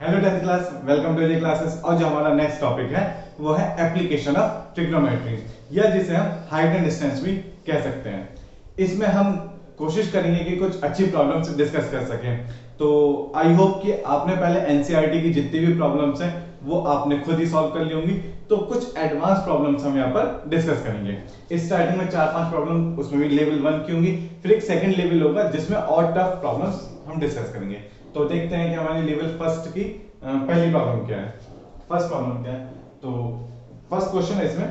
Hello 10th class, welcome to the classes. और जो हमारा नेक्स्ट टॉपिक है वो है एप्लीकेशन ऑफ ट्रिग्नोमेट्री, या जिसे हम हाइट एंड डिस्टेंस भी कह सकते हैं। इसमें हम कोशिश करेंगे कि कुछ अच्छी प्रॉब्लम्स डिस्कस कर सकें। तो आई होप कि आपने पहले एनसीईआरटी की जितनी भी प्रॉब्लम्स हैं वो आपने खुद ही सॉल्व कर ली होंगी। तो कुछ एडवांस प्रॉब्लम्स हम यहाँ पर डिस्कस करेंगे। स्टार्टिंग में 4-5 प्रॉब्लम, उसमें भी लेवल 1 की होंगी, फिर एक सेकंड लेवल होगा जिसमें और टफ प्रॉब्लम्स हम डिस्कस करेंगे। तो देखते हैं कि हमारी लेवल फर्स्ट की पहली प्रॉब्लम क्या है। फर्स्ट प्रॉब्लम क्या है, तो फर्स्ट क्वेश्चन है इसमें,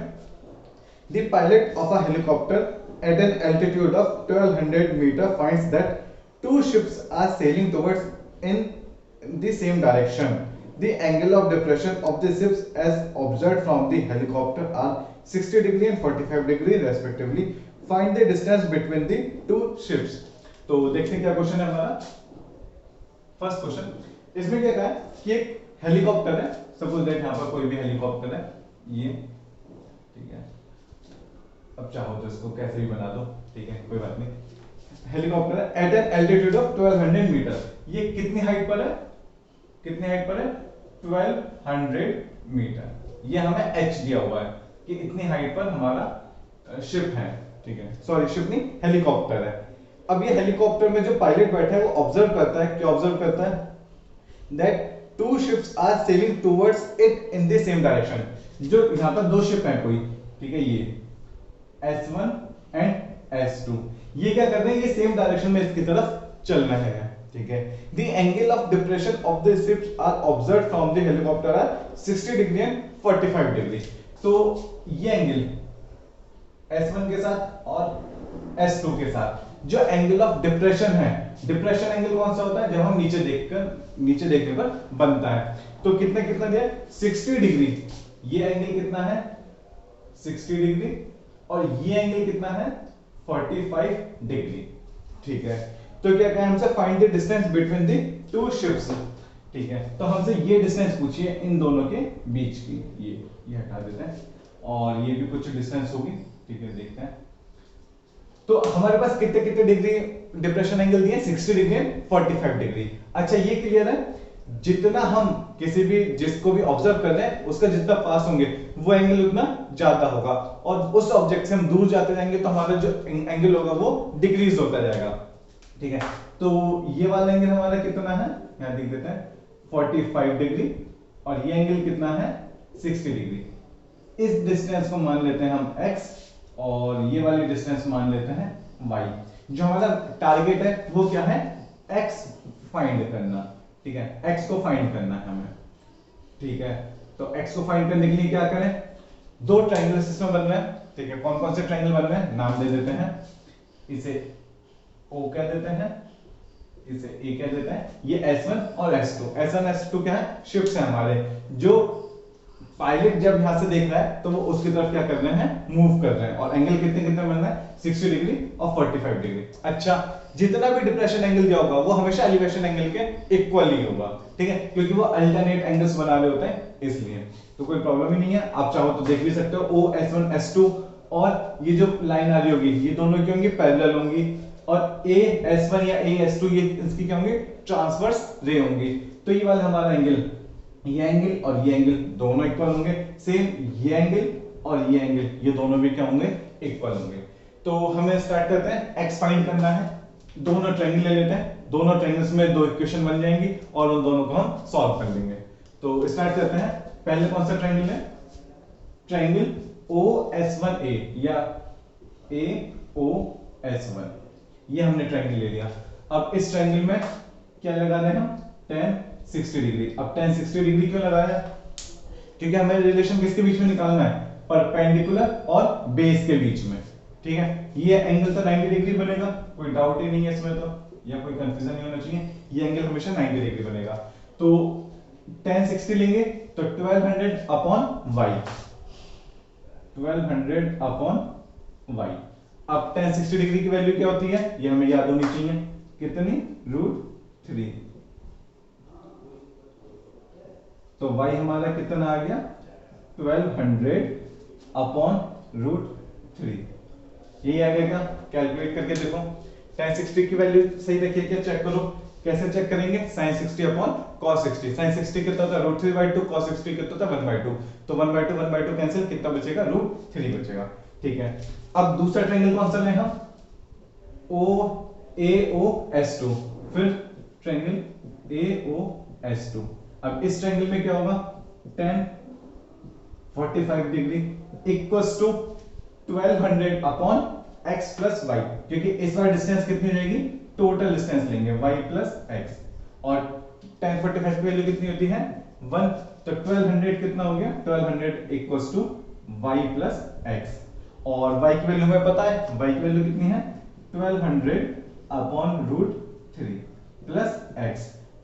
the pilot of a helicopter at an altitude of 1200 meter finds that two ships are sailing towards in the same direction. The angle of depression of the ships as observed from the helicopter are 60 degree and 45 degree respectively. Find the distance between the two ships. तो देखते हैं क्या question है हमारा। First question इसमें क्या कहा है कि एक हेलीकॉप्टर है, सपोज दैट यहाँ पर कोई भी हेलीकॉप्टर है, ये ठीक है। अब चाहो तो इसको कैसे भी बना दो, ठीक है, कोई बात नहीं। हेलीकॉप्टर है at an altitude of 1200 metre. ये कितनी हाइट पर है, कितनी हाइट पर है, 1200 मीटर। ये हमें एच दिया हुआ है कि इतनी हाइट पर हमारा शिप है, ठीक है, सॉरी शिप नहीं, हेलीकॉप्टर है। अब ये हेलीकॉप्टर में जो पायलट बैठा है वो ऑब्जर्व करता है, क्या ऑब्जर्व करता है, that two ships are sailing towards it in the same direction. जो यहां पर दो शिप है कोई, ठीक है, ये S1 एंड S2, ये क्या कर रहे हैं, ये सेम डायरेक्शन में इसकी तरफ चल रहे हैं, ठीक है। The angle of depression of the ships are observed from the helicopter are 60 degree and 45 degree. तो ये एंगल S1 के साथ और S2 के साथ जो एंगल ऑफ डिप्रेशन है, डिप्रेशन एंगल कौन सा होता है, जब हम नीचे देखने पर बनता है। तो कितना कितना दिया, 60 डिग्री। ये एंगल कितना है, 60 डिग्री, और ये एंगल कितना है, 45 डिग्री, ठीक है। तो क्या कहें हमसे, find the distance between the two ships, ठीक है। तो हमसे ये डिस्टेंस पूछिए इन दोनों के बीच की, ये हटा देते हैं, और ये भी कुछ डिस्टेंस होगी, ठीक है, देखते हैं। तो हमारे पास कितने कितने डिग्री डिप्रेशन एंगल दिए, 60 डिग्री 45 डिग्री। अच्छा ये क्लियर है, जितना हम किसी भी जिसको भी ऑब्जर्व कर रहे हैं उसका जितना पास होंगे वो एंगल उतना ज्यादा होगा, और उस ऑब्जेक्ट से हम दूर जाते जाएंगे तो हमारा जो एंगल होगा वो डिक्रीज होता जाएगा, ठीक है। तो ये वाला एंगल हमारा कितना है, यहां देख देते हैं, 45 डिग्री, और ये एंगल कितना है, 60 डिग्री। इस डिस्टेंस को मान लेते हैं हम x, और ये वाली डिस्टेंस मान लेते हैं y। जो हमारा टारगेट है वो क्या है, x फाइंड करना, ठीक है, x को फाइंड करना है हमें, ठीक है। तो x को फाइंड करने के लिए क्या करें, दो ट्रायंगल सिस्टम बन रहा है, ठीक है। कौन कौन से ट्रायंगल बन रहे हैं, नाम दे देते हैं, इसे O कह देते हैं, इसे A कह देते हैं। ये S1 और S2, S1 S2 क्या है, शिप्स है हमारे। जो पायलट जब यहां से देख रहा है तो वो उसकी तरफ क्या कर रहे हैं, मूव कर रहे हैं, और एंगल कितने कितने बन रहा है, 60 डिग्री और 45 डिग्री। अच्छा, जितना भी डिप्रेशन एंगल दिया होगा वो हमेशा एलिवेशन एंगल के इक्वल ही होगा, ठीक है, क्योंकि वो अल्टरनेट एंगल्स बना रहे होते हैं, इसलिए तो कोई प्रॉब्लम ही नहीं है। आप चाहो तो देख भी सकते हो, O S1 S2, और ये जो लाइन आ रही होगी ये दोनों की होंगी पैरेलल होंगी, और A S1 या A S2 ये इसकी क्या होंगी, ट्रांसवर्स रे होंगी। तो ये वाला हमारा एंगल, ये एंगल और ये एंगल दोनों इक्वल होंगे। सेम ये एंगल और ये एंगल, ये दोनों भी क्या होंगे, इक्वल होंगे। तो हमें स्टार्ट करते हैं, x फाइंड करना है। दोनों ट्रायंगल ले लेते हैं, दोनों ट्रायंगल्स में दो इक्वेशन बन जाएंगी और उन दोनों को हम सॉल्व कर लेंगे। तो स्टार्ट करते हैं। पहले कौन सा ट्रायंगल है, ट्रायंगल OS1A या AOS1, ये हमने ट्रायंगल ले लिया। अब इस ट्रायंगल में क्या लगा रहे हैं हम, tan 60 डिग्री। अब tan 60 डिग्री क्यों लगाया, क्योंकि हमें रिलेशन किसके बीच में निकालना है, परपेंडिकुलर और बेस के बीच में, ठीक है। ये एंगल तो 90 डिग्री बनेगा, कोई डाउट ही नहीं है इसमें, तो या कोई कंफ्यूजन नहीं होना चाहिए, ये एंगल हमेशा 90 डिग्री बनेगा। तो tan 60 लेंगे तो 1200 अपॉन y, 1200 अपॉन y। अब tan 60 डिग्री की वैल्यू क्या होती है, ये हमें याद होनी चाहिए, कितनी, √3। तो y हमारा कितना आ गया, 1200 अपॉन √3। यही आ गया, कैलकुलेट करके देखो। tan 60 की वैल्यू सही रखिए क्या, चेक करो, कैसे चेक करेंगे? sin 60 upon cos 60। sin 60 कितना था? √3/2। cos 60 कितना था? 1/2। तो 1/2 कैंसिल, कितना बचेगा? √3 बचेगा। ठीक है, अब दूसरा ट्रायंगल कौन सा लें हम? AOS2। फिर ट्रायंगल AOS2। अब इस ट्रायंगल में क्या होगा? tan 45 degree equals to 1200 upon x plus y, क्योंकि इस बार डिस्टेंस कितनी रहेगी? टोटल डिस्टेंस लेंगे y प्लस x, और tan 45 की वैल्यू कितनी होती है? 1। तो 1200 कितना हो गया? 1200 equals to y plus x, और y की वैल्यू हमें पता है, y की वैल्यू कितनी है? 1200 अपॉन √3 प्लस x,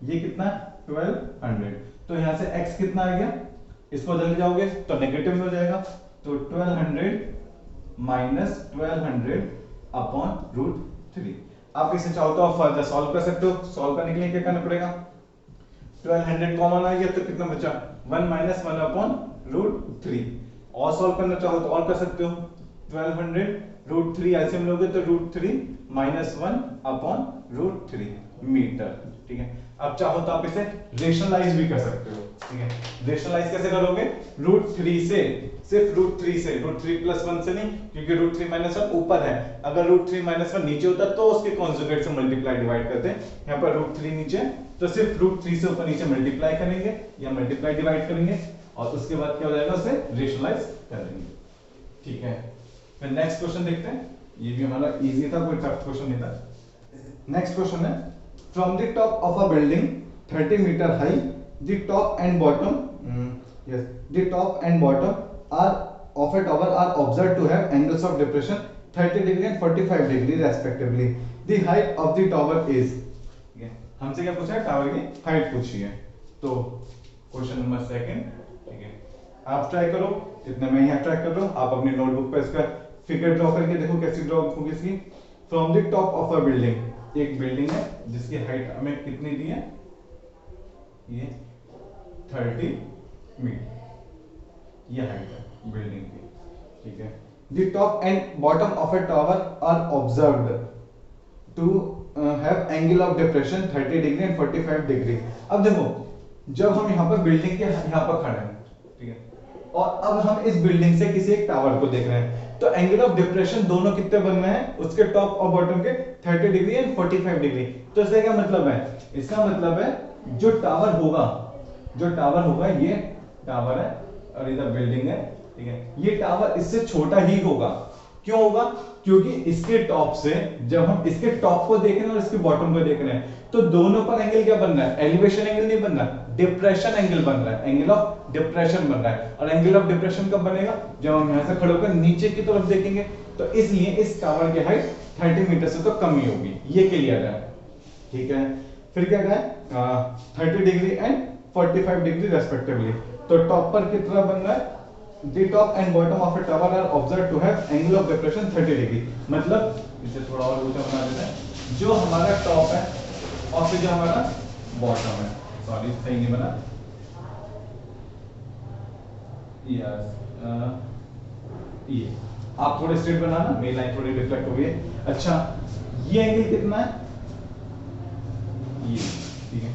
ये कितना? 1200। तो यहां से x कितना आ गया? इसको बदल जाओगे तो नेगेटिव में हो जाएगा, तो 1200 माइनस 1200 अपॉन √3। आप इसे चाहो तो आप फर्दर सॉल्व कर सकते हो। सॉल्व करने के लिए क्या करना पड़ेगा? 1200 कॉमन आ गया तो कितना बचा? 1 माइनस 1 अपॉन √3। और सॉल्व करना चाहो तो और कर सकते हो। 1200 √3 एलसीएम लोगे तो √3 माइनस 1 अपॉन √3 मीटर। ठीक है, अब चाहो तो आप इसे रेशनलाइज भी कर सकते हो। ठीक है, रेशनलाइज कैसे करोगे? √3 से, सिर्फ √3 से, √3 प्लस 1 से नहीं, क्योंकि √3 माइनस 1 ऊपर है। अगर √3 माइनस 1 नीचे होता तो उसके कॉन्जुगेट से मल्टीप्लाई डिवाइड करते हैं। यहाँ पर √3 नीचे, तो सिर्फ √3 से ऊपर नीचे मल्टीप्लाई करेंगे या मल्टीप्लाई डिवाइड करेंगे, और उसके बाद क्या हो जाएगा? उसे रेशनलाइज कर देंगे। ठीक है, फिर नेक्स्ट क्वेश्चन देखते हैं। ये भी हमारा इजी था, कोई टफ क्वेश्चन नहीं था। नेक्स्ट क्वेश्चन है, from the top of a building 30 metre high, the top and bottom the top and bottom are of a tower are observed to have angles of depression 30 degree and 45 degree respectively. The height of the tower is, हमसे क्या पूछा है? Tower की height पूछी है। तो question number second, ठीक है, आप ट्राई करो, इतने मैं यहाँ ट्राई कर रहा हूँ, आप अपनी नोटबुक पर इसका फिगर ड्रॉ करके देखो कैसी ड्रॉ होगी इसकी। From the top of a building, एक बिल्डिंग है जिसकी हाइट हमें कितनी दी है? ये 30 मीटर, ये हाइट है बिल्डिंग की। ठीक है, the top and bottom of a tower are observed to have angle of depression 30 degree and 45 degree. अब देखो, जब हम यहाँ पर बिल्डिंग के यहाँ पर खड़े हैं, ठीक है, और अब हम इस बिल्डिंग से किसी एक टावर को देख रहे हैं, तो एंगल ऑफ डिप्रेशन दोनों कितने बन रहे हैं? उसके टॉप और बॉटम के 30 डिग्री एंड 45 डिग्री। तो इसका क्या मतलब है? इसका मतलब है जो टावर होगा ये टावर है और इधर बिल्डिंग है, ठीक है, ये टावर इससे छोटा ही होगा। क्यों होगा? क्योंकि इसके टॉप से, जब हम इसके टॉप को देख रहे हैं और इसके बॉटम को देख रहे हैं, तो दोनों पर एंगल क्या बन रहा है? एलिवेशन एंगल नहीं बन रहा, डिप्रेशन एंगल बन रहा है, एंगल ऑफ डिप्रेशन बन रहा है। और एंगल ऑफ डिप्रेशन कब बनेगा? जब हम यहां से खड़े होकर नीचे की तरफ देखेंगे। तो इसलिए इस टावर की हाइट 30 मीटर से तो कम ही होगी, ये क्लियर है। ठीक है, फिर क्या कहा? 30 डिग्री एंड 45 डिग्री रेस्पेक्टिवली। तो टॉप पर कितना बन रहा है? The top and bottom of a tower are observed to have angle of depression 30 degree. मतलब इसे थोड़ा और ऊंचा बना देते हैं। जो हमारा टॉप है और फिर जो हमारा बॉटम है, सॉरी सही नहीं बना, ये आप थोड़े स्ट्रेट बनाना, मेरी लाइन थोड़ी रिफ्लेक्ट हो गई है। अच्छा, ये एंगल कितना है? ये, ठीक है,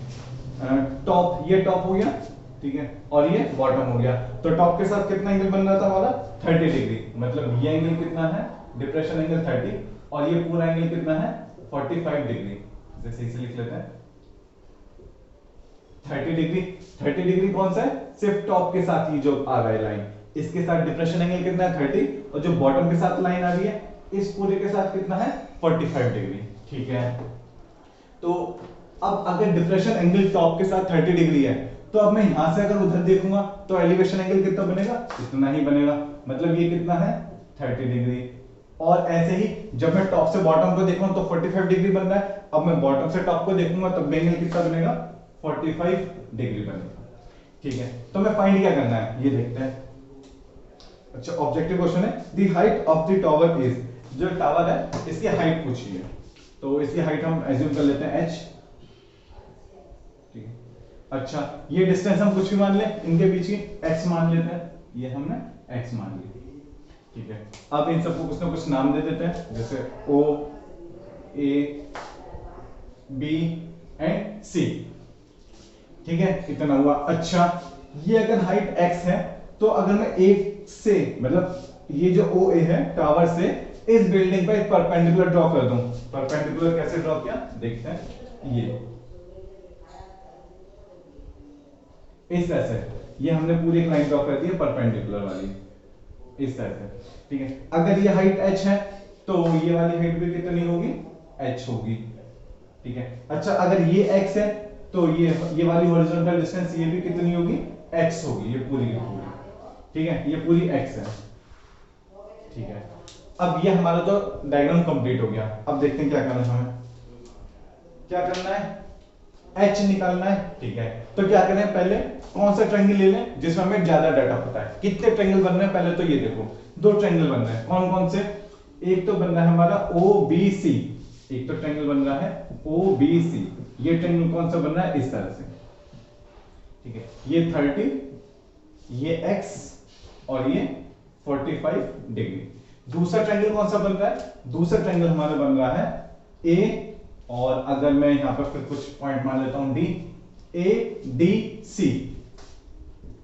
टॉप, ये टॉप हो गया, ठीक है, और ये बॉटम हो गया। तो टॉप के साथ कितना एंगल बन रहा था हमारा? 30 डिग्री। मतलब ये एंगल कितना है? डिप्रेशन एंगल 30, और ये पूरा एंगल कितना है? 45 डिग्री। जैसे इसे लिख लेते हैं 30 डिग्री। 30 डिग्री कौन सा है? सिर्फ टॉप के साथ ही जो आ रहा है लाइन, इसके साथ डिप्रेशन एंगल कितना है? 30, और जो बॉटम के साथ लाइन आ रही है इस पूरे के साथ कितना है? 45 डिग्री। ठीक है, तो अब अगर डिप्रेशन एंगल टॉप के साथ 30 डिग्री है, तो अब मैं यहां से अगर उधर देखूंगा तो एलिवेशन एंगल कितना बनेगा? इतना ही बनेगा। मतलब ये कितना है? 30 डिग्री। और ऐसे ही जब मैं टॉप से बॉटम को देखूंगा तो 45 डिग्री बन रहा है। अब मैं बॉटम से टॉप को देखूंगा तो एंगल कितना बनेगा? 45 डिग्री बनेगा। ठीक है, तो मैं फाइंड क्या करना है ये देखते हैं। अच्छा, ऑब्जेक्टिव क्वेश्चन है, the height of the tower is, जो टावर है इसकी हाइट पूछी है, तो इसकी हाइट हम एज्यूम कर लेते हैं h। अच्छा, ये डिस्टेंस हम कुछ भी मान लें, इनके बीच की x मान लेते हैं, ये हमने x मान ली। ठीक है, अब इन सबको कुछ ना कुछ नाम दे देते हैं, जैसे O, A, B, एंड सी। ठीक है, इतना हुआ। अच्छा, ये अगर हाइट x है तो अगर मैं एक से मतलब ये जो ओ ए है टावर से इस बिल्डिंग पर परपेंडिकुलर ड्रॉ कर दूं। परपेंडिकुलर कैसे ड्रॉ किया देखते हैं। ये इस तरह से ये हमने पूरी एक लाइन ड्रॉ कर दी है परपेंडिकुलर वाली, इस तरह से। ठीक है, अगर ये हाइट h है तो ये वाली हाइट भी कितनी होगी, h होगी। ठीक है, अच्छा अगर ये x है तो ये वाली हॉरिजॉन्टल डिस्टेंस ये भी कितनी होगी, x होगी, ये पूरी की पूरी। ठीक है, ये पूरी x है। ठीक है, अब ये हमारा तो डायग्राम कंप्लीट हो गया। अब देखते हैं क्या करना है हमें। क्या करना है, h निकालना है। ठीक है, तो क्या करें, पहले कौन सा ट्रायंगल ले लें जिसमें हमें ज्यादा डाटा पता है। कितने ट्रायंगल बन रहे हैं पहले तो ये देखो, दो ट्रायंगल बन रहे हैं। कौन कौन से, एक तो बन रहा है हमारा OBC, एक तो ट्रायंगल बन रहा है OBC। ये ट्रायंगल कौन सा बन रहा है, इस तरह से। ठीक है, ये 30, ये x और ये 45 डिग्री। दूसरा ट्रायंगल कौन सा बन रहा है, दूसरा ट्रायंगल हमारा बन रहा है A, और अगर मैं यहां पर फिर कुछ पॉइंट मान लेता हूं D, ADC,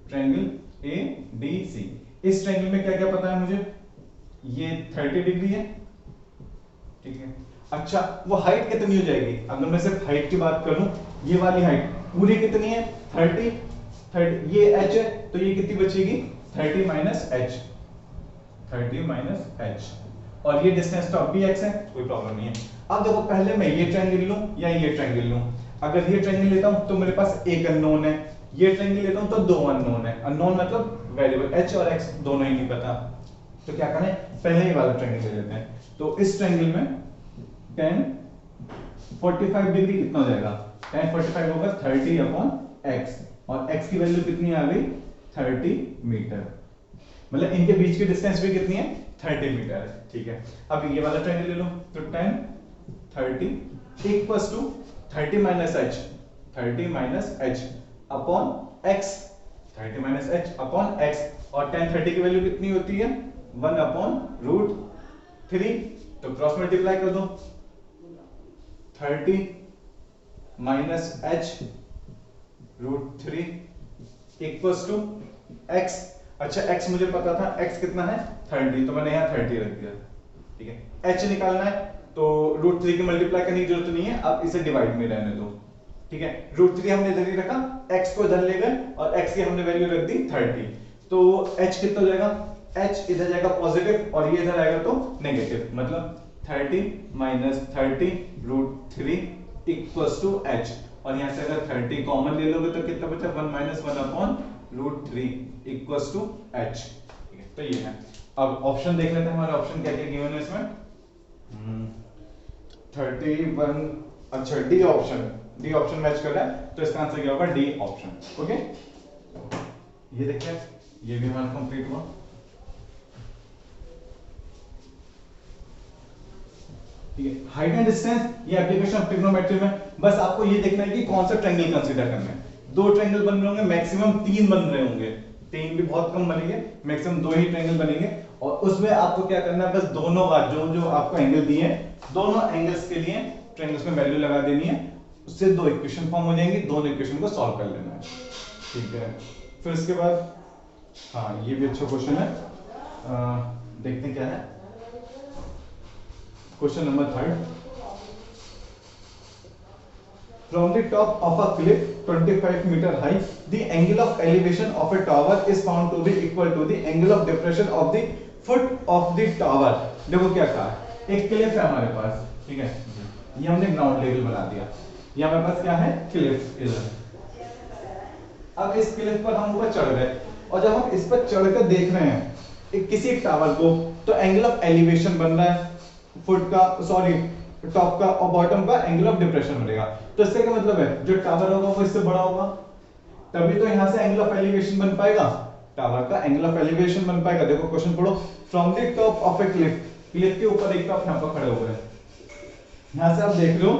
ट्रायंगल ADC। इस ट्रायंगल में क्या क्या पता है मुझे, ये 30 डिग्री है। ठीक है, अच्छा वो हाइट कितनी हो जाएगी, अगर मैं सिर्फ हाइट की बात करूं, ये वाली हाइट पूरी कितनी है 30, ये h है तो ये कितनी बचेगी 30 माइनस h, 30 माइनस h, और ये डिस्टेंस तो अब भी x है, कोई प्रॉब्लम नहीं है। अब देखो पहले मैं ये ट्रायंगल लूं या ये ट्रायंगल लूं। अगर ये ट्रायंगल लेता हूं तो मेरे पास एक अननोन है, ये ट्रायंगल लेता हूं तो दो अननोन है। अननोन मतलब वेरिएबल h और x दोनों ही नहीं पता। तो क्या करें, पहले ये वाला ट्रायंगल ले लेते हैं। तो इस ट्रायंगल में tan 45 डिग्री कितना हो जाएगा, tan 45 होगा 30 अपॉन x, और x की वैल्यू कितनी आ गई 30 मीटर। मतलब इनके बीच की डिस्टेंस भी कितनी है 30 मीटर है। ठीक है, अब ये वाला ट्रायंगल ले लो, तो tan 30 equals to 30 minus h, 30 minus h upon x, 30 minus h upon x, और tan 30 की वैल्यू कितनी होती है 1 अपॉन रूट 3, तो क्रॉस मल्टीप्लाई कर दो, 30 minus h root 3 equals to x। अच्छा x मुझे पता था, x कितना है 30, तो मैंने यहाँ 30 रख दिया। ठीक है, h निकालना है तो रूट 3 की मल्टीप्लाई करने की जरूरत नहीं है, अब इसे डिवाइड में रहने दो। ठीक है, रूट 3 हमने इधर ही रखा, x को इधर ले गए और x की हमने वैल्यू रख दी 30, तो h कितना हो जाएगा, h इधर जाएगा पॉजिटिव और ये इधर आएगा तो नेगेटिव, मतलब 30 minus 30 root 3 equals to h, और यहां से अगर 30 कॉमन ले लोगे तो कितना बचा 1 minus 1 upon root 3 equals to h। ठीक है, तो ये है। अब ऑप्शन देख लेते हैं हमारे ऑप्शन क्या क्या गिवन है इसमें। 31, अच्छा D option, D option match कर रहा है, तो इसका आंसर क्या होगा डी ऑप्शन। ओके, ये देखिए ये भी हमारा कंप्लीट हुआ। ठीक है, हाइट एंड डिस्टेंस ये एप्लीकेशन ऑफ ट्रिग्नोमेट्री में बस आपको ये देखना है कि कौन सा ट्रायंगल कंसीडर करना है। दो ट्रायंगल बन रहे होंगे, मैक्सिमम तीन बन रहे होंगे, तीन भी बहुत कम बनेंगे, मैक्सिमम दो ही ट्रायंगल बनेंगे, और उसमें आपको क्या करना है बस दोनों बार जो जो आपको एंगल दिए हैं दोनों एंगल्स के लिए ट्रायंगल्स में वैल्यू लगा देनी है, उससे दो इक्वेशन फॉर्म हो जाएंगी, दोनों इक्वेशन को सॉल्व कर लेना है। ठीक है, फिर इसके बाद हाँ ये भी अच्छा क्वेश्चन है, देखते हैं क्या है। Question number 3, from the top of a cliff 25 meter high, the angle of elevation of a tower is found to be equal to the angle of depression of the foot of the tower। देखो क्या कहा है, एक Cliff है हमारे पास, ठीक है, ये हमने ग्राउंड लेवल बना दिया, ये हमारे पास क्या है क्लिफ इधर। अब इस क्लिफ पर हम ऊपर चढ़ गए, और जब हम इस पर चढ़कर देख रहे हैं किसी टावर को, तो एंगल ऑफ एलिवेशन बन रहा है फुट का, सॉरी टॉप का, और बॉटम का एंगल ऑफ डिप्रेशन बनेगा। तो इससे क्या मतलब है, जो टावर होगा वो इससे बड़ा होगा, तभी तो यहां से एंगल ऑफ एलिवेशन बन पाएगा, टावर का एंगल ऑफ एलिवेशन बन पाएगा। देखो क्वेश्चन पढ़ो, from the top of A Cliff, Cliff के ऊपर एक टॉप यहां पर खड़े हुए हैं, यहां से आप देख रहे हो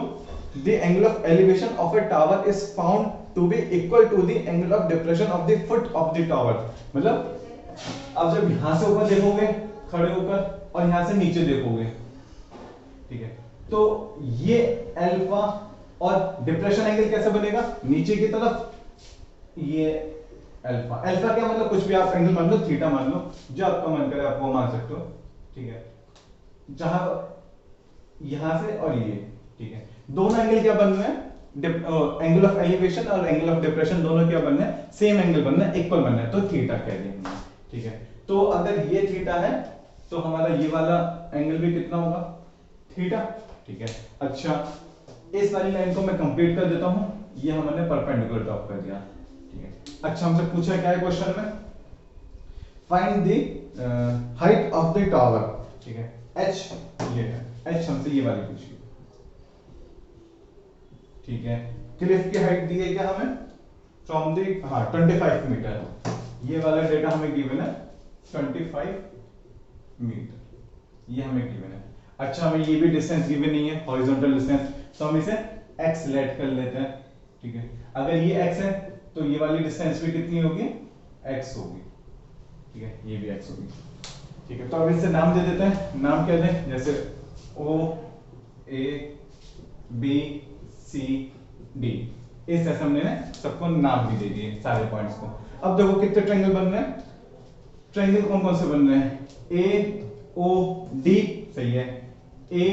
the angle of elevation of a tower is found to be equal to the angle of depression of the foot of the tower. मतलब आप जब यहां से ऊपर देखोगे खड़े होकर और यहां से नीचे देखोगे, ठीक है, तो ये अल्फा और डिप्रेशन एंगल कैसे बनेगा, नीचे की तरफ, ये अल्फा। अल्फा क्या मतलब, कुछ भी आप एंगल मान लो, थीटा मान लो, जो आपका मन करे आप वो मान सकते हो, ठीक है, जहां यहां से और ये, ठीक है, दोनों एंगल क्या बन रहे हैं, एंगल ऑफ एलिवेशन और एंगल ऑफ डिप्रेशन दोनों क्या बनना है, सेम एंगल बनना है, इक्वल बनना है, तो थीटा कह दिया हमने, ठीक है। तो अगर ये थीटा है तो हमारा ये वाला एंगल भी कितना होगा, थीटा, ठीक है। अच्छा, इस वाली लाइन को मैं कंप्लीट कर देता हूं, ये हमने परपेंडिकुलर ड्रॉप कर दिया, ठीक है। अच्छा, हमसे पूछा क्या है क्वेश्चन में, find the height of the tower, ठीक है, h ये है, h हमसे ये वाली पूछी, ठीक है। क्लिफ की हाइट दी है क्या हमें, फ्रॉम द 25 मीटर, ये वाला डेटा हमें गिवन है 25 मीटर, ये हमें गिवन है। अच्छा, हमें ये भी डिस्टेंस गिवन नहीं है, हॉरिजॉन्टल डिस्टेंस, तो हम इसे x लेट कर लेते हैं, ठीक है। अगर ये x है तो ये वाली डिस्टेंस भी कितनी होगी, x होगी, ठीक है, ये भी x होगी, ठीक है। तो अब इससे नाम दे देते हैं, नाम क्या दें, जैसे O A B C D, इस जैसे हमने सबको नाम भी दे दिए सारे पॉइंट्स को। अब देखो कितने ट्रायंगल बन रहे हैं, ट्रायंगल कौन कौन से बन रहे हैं, A O D, सही है, A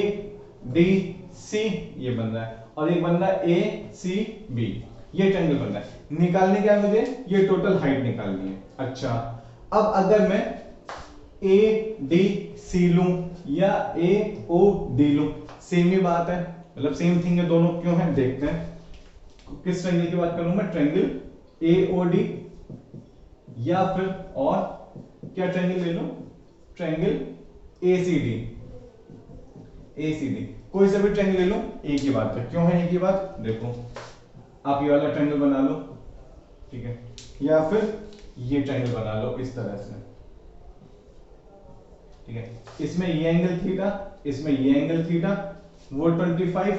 D C ये बन रहा है, और एक बन रहा है A C B, ये ट्रायंगल बन रहा है। निकालने क्या है मुझे, ये टोटल हाइट निकालनी है। अच्छा, अब अगर मैं A D C लूं या A O D लूं, सेम ही बात है, मतलब सेम थिंग है दोनों, क्यों है देखते हैं। किस ट्रायंगल की बात करूं मैं, ट्रायंगल AOD, या फिर और क्या ट्रायंगल ले लूं, ट्रायंगल ACD, ACD, कोई सा भी ट्रायंगल ले लो, एक ही बात है। क्यों है एक ही बात, देखो आप ये वाला ट्रायंगल बना लो, ठीक है, या फिर ये ट्रायंगल बना लो इस तरह से, ठीक है। इसमें ये एंगल थीटा, इसमें ये एंगल थीटा, वो 25,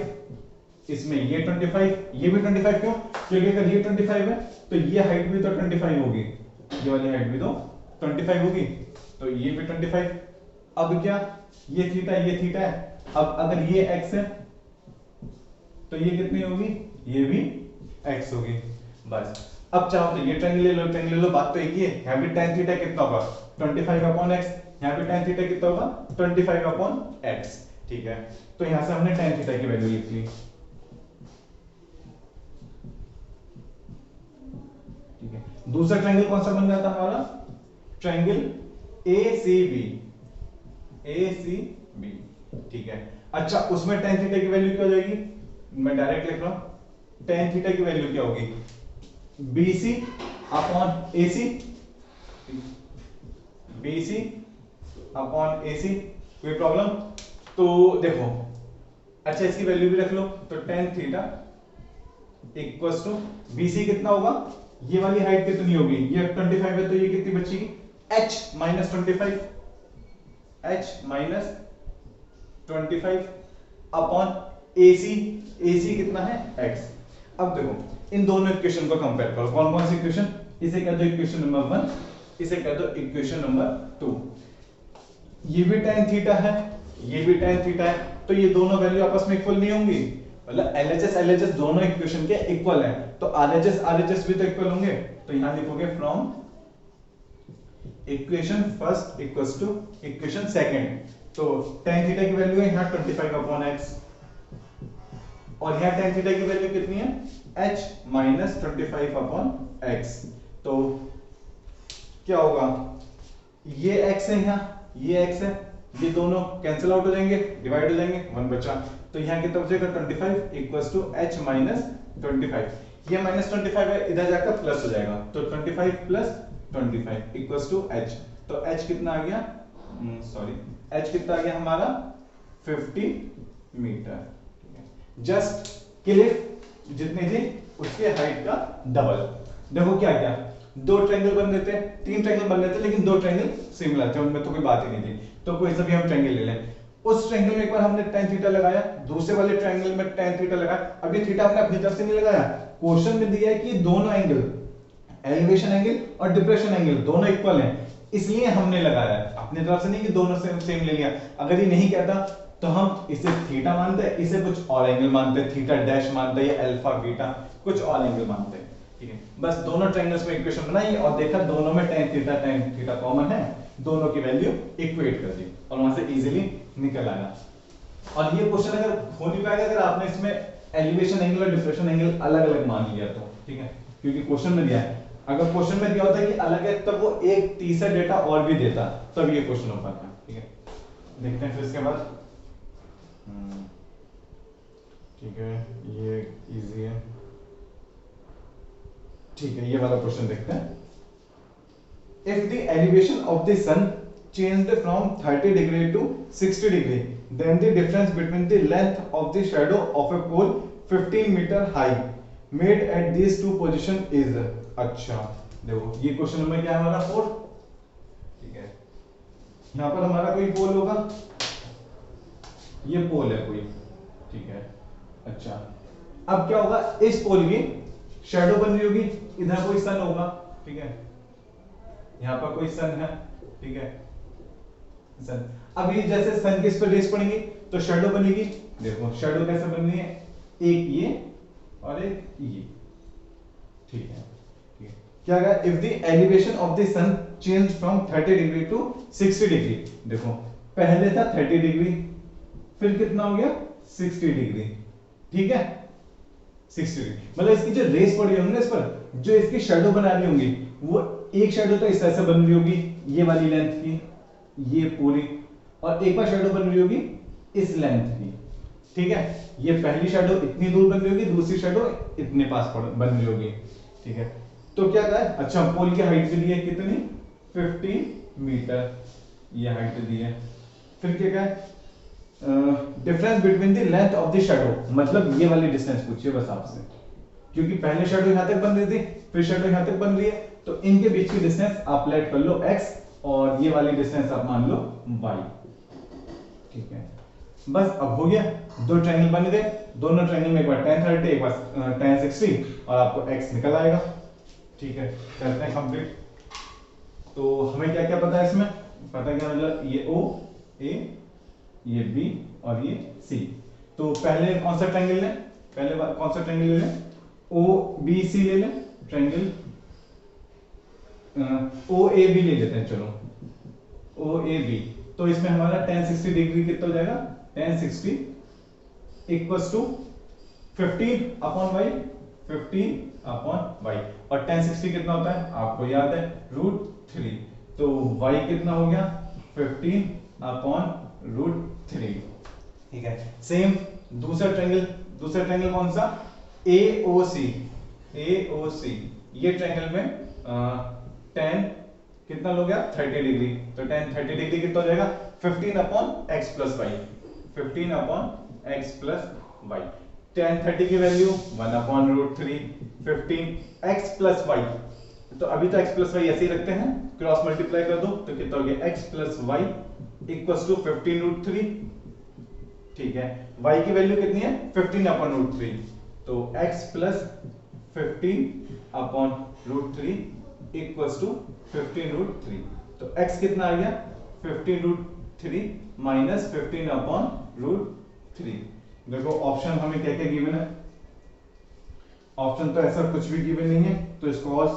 इसमें ये 25, ये भी 25, क्यों, क्योंकि अगर ये 25 है तो ये हाइट भी तो 25 होगी, ये वाली हाइट भी तो 25 होगी, तो ये भी 25। अब क्या, ये थीटा है, अब अगर ये x है तो ये कितनी होगी, ये भी x होगी, बस। अब चाहो तो ये ट्रायंगल ले लो, बात तो एक ही है। यहाँ भी tan थीटा कितना होगा, 25/x, यहाँ पे tan थीटा कितना होगा, 25/x, ठीक है। तो यहां से हमने tan थीटा की वैल्यू लिख ली, ठीक है। दूसरा ट्रायंगल कौन सा बन रहा था हमारा, ट्रायंगल ACB, ठीक है। अच्छा, उसमें tan थीटा की वैल्यू क्या हो जाएगी, मैं डायरेक्ट लिख रहा हूं, tan थीटा की वैल्यू क्या होगी, BC upon AC, BC upon AC, कोई प्रॉब्लम, तो देखो, अच्छा इसकी वैल्यू भी रख लो, तो tan theta equals to BC कितना होगा, ये वाली हाइट कितनी होगी, ये 25 है, तो ये कितनी बचेगी, h minus 25, h minus 25 upon AC कितना है, x। अब देखो इन दोनों इक्वेशन को कंपेयर करो, कौन कौन सी इक्वेशन, इसे कह दो इक्वेशन नंबर 1, इसे कह दो इक्वेशन नंबर 2। ये भी tan थीटा है, ये भी tan थीटा है, तो ये दोनों वैल्यू आपस में इक्वल नहीं होंगी, मतलब LHS दोनों इक्वेशन के इक्वल है, तो RHS भी तो इक्वल होंगे। तो यहां लिखोगे from equation first equals to equation second, तो tan थीटा की वैल्यू है यहां 25/x, और यहां tan थीटा की वैल्यू कितनी है, h माइनस 25/x। तो क्या होगा, ये x है यहां, ये x है, ये दोनों कैंसिल आउट हो जाएंगे, डिवाइड हो जाएंगे, 1 बचा, तो यहां कितना बचेगा 25 इक्वल्स टू h माइनस 25, ये माइनस 25 है, इधर जाकर प्लस हो जाएगा, तो 25 प्लस 25 इक्वल्स टू h, तो h कितना आ गया, सॉरी h कितना आ गया हमारा 50 मीटर, जस्ट क्लिफ जितनी थी उसके हाइट का डबल। देखो क्या क्या, दो ट्रायंगल बन देते हैं, तीन ट्रायंगल बन देते हैं, लेकिन दो ट्रायंगल सिमिलर थे, उनमें तो कोई बात ही नहीं थी, तो कोई सा भी हम ट्रायंगल ले लें। उस ट्रायंगल में एक बार हमने tan थीटा लगाया, दूसरे वाले ट्रायंगल में tan थीटा लगाया, अब ये थीटा हमने अपनी तरफ से नहीं लगाया, क्वेश्चन में दिया है कि दोनों एंगल, एलिवेशन एंगल और डिप्रेशन एंगल दोनों इक्वल हैं, इसलिए हमने लगाया है, अपनी तरफ से नहीं कि दोनों सेम ले लिया। अगर ये नहीं कहता तो हम इसे थीटा मानते हैं, इसे कुछ और एंगल मानते हैं, थीटा डैश मानते हैं या अल्फा बीटा कुछ और एंगल मानते हैं। ठीक है, बस दोनों ट्रायंगल्स में इक्वेशन बनाई और देखा दोनों में tan थीटा कॉमन है, दोनों की वैल्यू इक्वेट कर दी और वहां से इजीली निकल आया। और ये क्वेश्चन अगर हो नहीं पाएगा अगर आपने इसमें एलिवेशन एंगल और डिफ्लेक्शन एंगल अलग अलग मान लिया तो। ठीक है, क्योंकि क्वेश्चन में दिया है, अगर क्वेश्चन में दिया होता है कि अलग है तब वो एक तीसरा डेटा और भी देता, तब ये क्वेश्चन हो पाता। ठीक है, देखते हैं फिर इसके बाद। ठीक है, ये इजी है। ठीक है, ये वाला क्वेश्चन देखते हैं। If the elevation of the sun changed from 30 degree to 60 degree, then the difference between the length of the shadow of a pole 15 meter high made at these two position is। अच्छा देखो, ये question number क्या है हमारा 4। ठीक है, यहाँ पर हमारा कोई पोल होगा, ये पोल है कोई। ठीक है, अच्छा अब क्या होगा, इस पोल की शैडो बन रही होगी, इधर कोई सन होगा। ठीक है, यहाँ पर कोई सन है। ठीक है, सन, अब ये जैसे सन की इस पर रेस पड़ेंगी तो शैडो बनेगी। देखो शैडो कैसे बन रही है, एक ये और एक ये। ठीक है, क्या कहा, if the elevation of the sun change from 30 degree to 60 degree. देखो पहले था 30 डिग्री, फिर कितना हो गया 60 डिग्री। ठीक है, 60 डिग्री मतलब इसकी जो रेस पड़ी होंगी ना इस पर, जो इसकी शैडो बना रही होंगी, वो एक शैडो तो इस तरह से बन रही होगी, ये वाली लेंथ की, ये पूरी, और एक बार शैडो बन रही होगी इस लेंथ की। ठीक है, ये पहली शैडो इतनी दूर बन रही होगी, दूसरी शैडो इतने पास बन रही होगी। ठीक है, तो क्या कहा है, अच्छा पोल की हाइट भी दी है कितनी, 15 मीटर ये हाइट दी है। फिर क्या कहा है, difference between the length of the shadow, मतलब ये वाली डिस्टेंस पूछिए बस आपसे, क्योंकि पहले शैडो यहां तक बन रही थी, फिर शैडो यहां तक बन रही है, तो इनके बीच की डिस्टेंस आप लेट कर लो x और ये वाली डिस्टेंस आप मान लो y। ठीक है, बस अब हो गया, दो ट्रायंगल बन गए, दोनों ट्रायंगल में एक बार tan 30 एक बार tan 60 और आपको x निकल आएगा। ठीक है, करते हैं कंप्लीट। तो हमें क्या क्या पता है इसमें, पता क्या, मतलब ये O A, ये B और ये C। तो पहले कौन सा ट्रायंगल लें, पहले कौन सा ट्रायंगल ले लें, OBC ले लें ट्रायंगल, OAB ले लेते हैं, चलो OAB। तो इसमें हमारा tan 60 डिग्री कितना हो जाएगा, tan 60 equals to 15 upon y, 15 upon y, और tan 60 कितना होता है आपको याद है, √3। तो y कितना हो गया 15 अपॉन √3। ठीक है, सेम दूसरा ट्रायंगल कौन सा, AOC। ये ट्रायंगल में tan कितना हो गया 30 डिग्री, तो tan 30 डिग्री कितना हो जाएगा 15 upon x plus y, 15 upon x plus y. tan 30 की value 1 upon √3, 15 x plus y. तो अभी तो x प्लस वाई ऐसे ही रखते हैं, क्रॉस मल्टीप्लाई कर दो तो कितना हो गया x plus y equals to 15 √3। ठीक है, y की वैल्यू कितनी है 15 अपॉन √3, तो x plus 15 upon √3 equals to 15 √3। तो x कितना आ गया 15 √3 माइनस 15 अपॉन √3। देखो ऑप्शन हमें क्या क्या गिवन है, ऑप्शन तो ऐसा कुछ भी गिवन नहीं है, तो इसको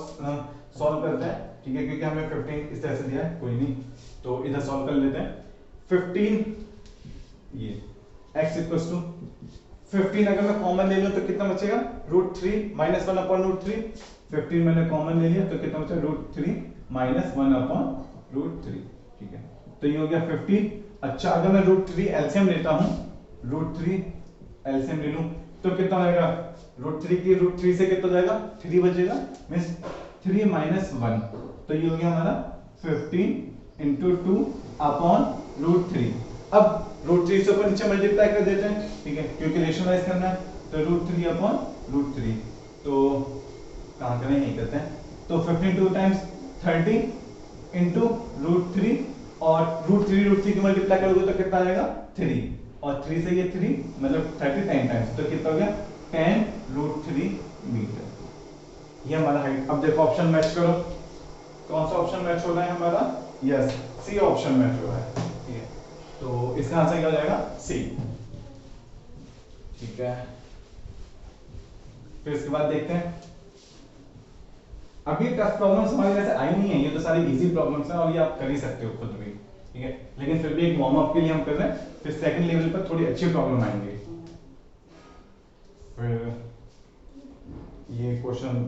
सॉल्व करते हैं। ठीक है, क्योंकि हमें 15 इस तरह से दिया है, कोई नहीं, तो इधर सॉल्व कर लेते हैं। 15 ये x इक्वल्स टू 15 अगर मैं कॉमन ले लूं तो कितना बचेगा √3 माइनस 1 अपॉन √3। 15 मैंने कॉमन ले लिया तो कितना बचा √3 माइनस 1 अपॉन √3। ठीक है, तो ये हो गया 15। अच्छा अगर मैं √3 एलसीएम लेता हूं, √3 एलसीएम ले लूं तो कितना हो जाएगा, √3 की √3 से कितना जाएगा 3 बचेगा, मींस 3 माइनस 1, तो ये हो गया हमारा 15 into 2 अपॉन √3। अब √3 से ऊपर नीचे मल्टीप्लाई कर देते हैं। ठीक है, क्योंकि रेशनलाइज करना है, तो √3 अपॉन √3, तो कहां करें यही करते हैं, तो 15 2 टाइम्स 30 into √3 और √3 की मल्टीप्लाई करोगे तो कितना आ जाएगा 3, और 3 से ये 3 मतलब 30 10 टाइम्स, तो कितना हो गया 10 √3 मीटर। ये हमारा हाइट। अब देखो ऑप्शन मैच करो, कौन सा ऑप्शन मैच हो रहा है हमारा, यस सी ऑप्शन मैच हो रहा है। ठीक है, तो इसका आंसर क्या हो जाएगा? सी। ठीक है, फिर इसके बाद देखते हैं। अभी टफ प्रॉब्लम्स हमारे वैसे आई नहीं है, ये तो सारी इजी प्रॉब्लम्स हैं और ये आप कर ही सकते हो खुद भी, ठीक है, लेकिन फिर भी एक वार्म अप के लिए हम कर रहे हैं, फिर सेकंड लेवल पर थोड़ी अच्छी प्रॉब्लम आएंगे। फिर ये क्वेश्चन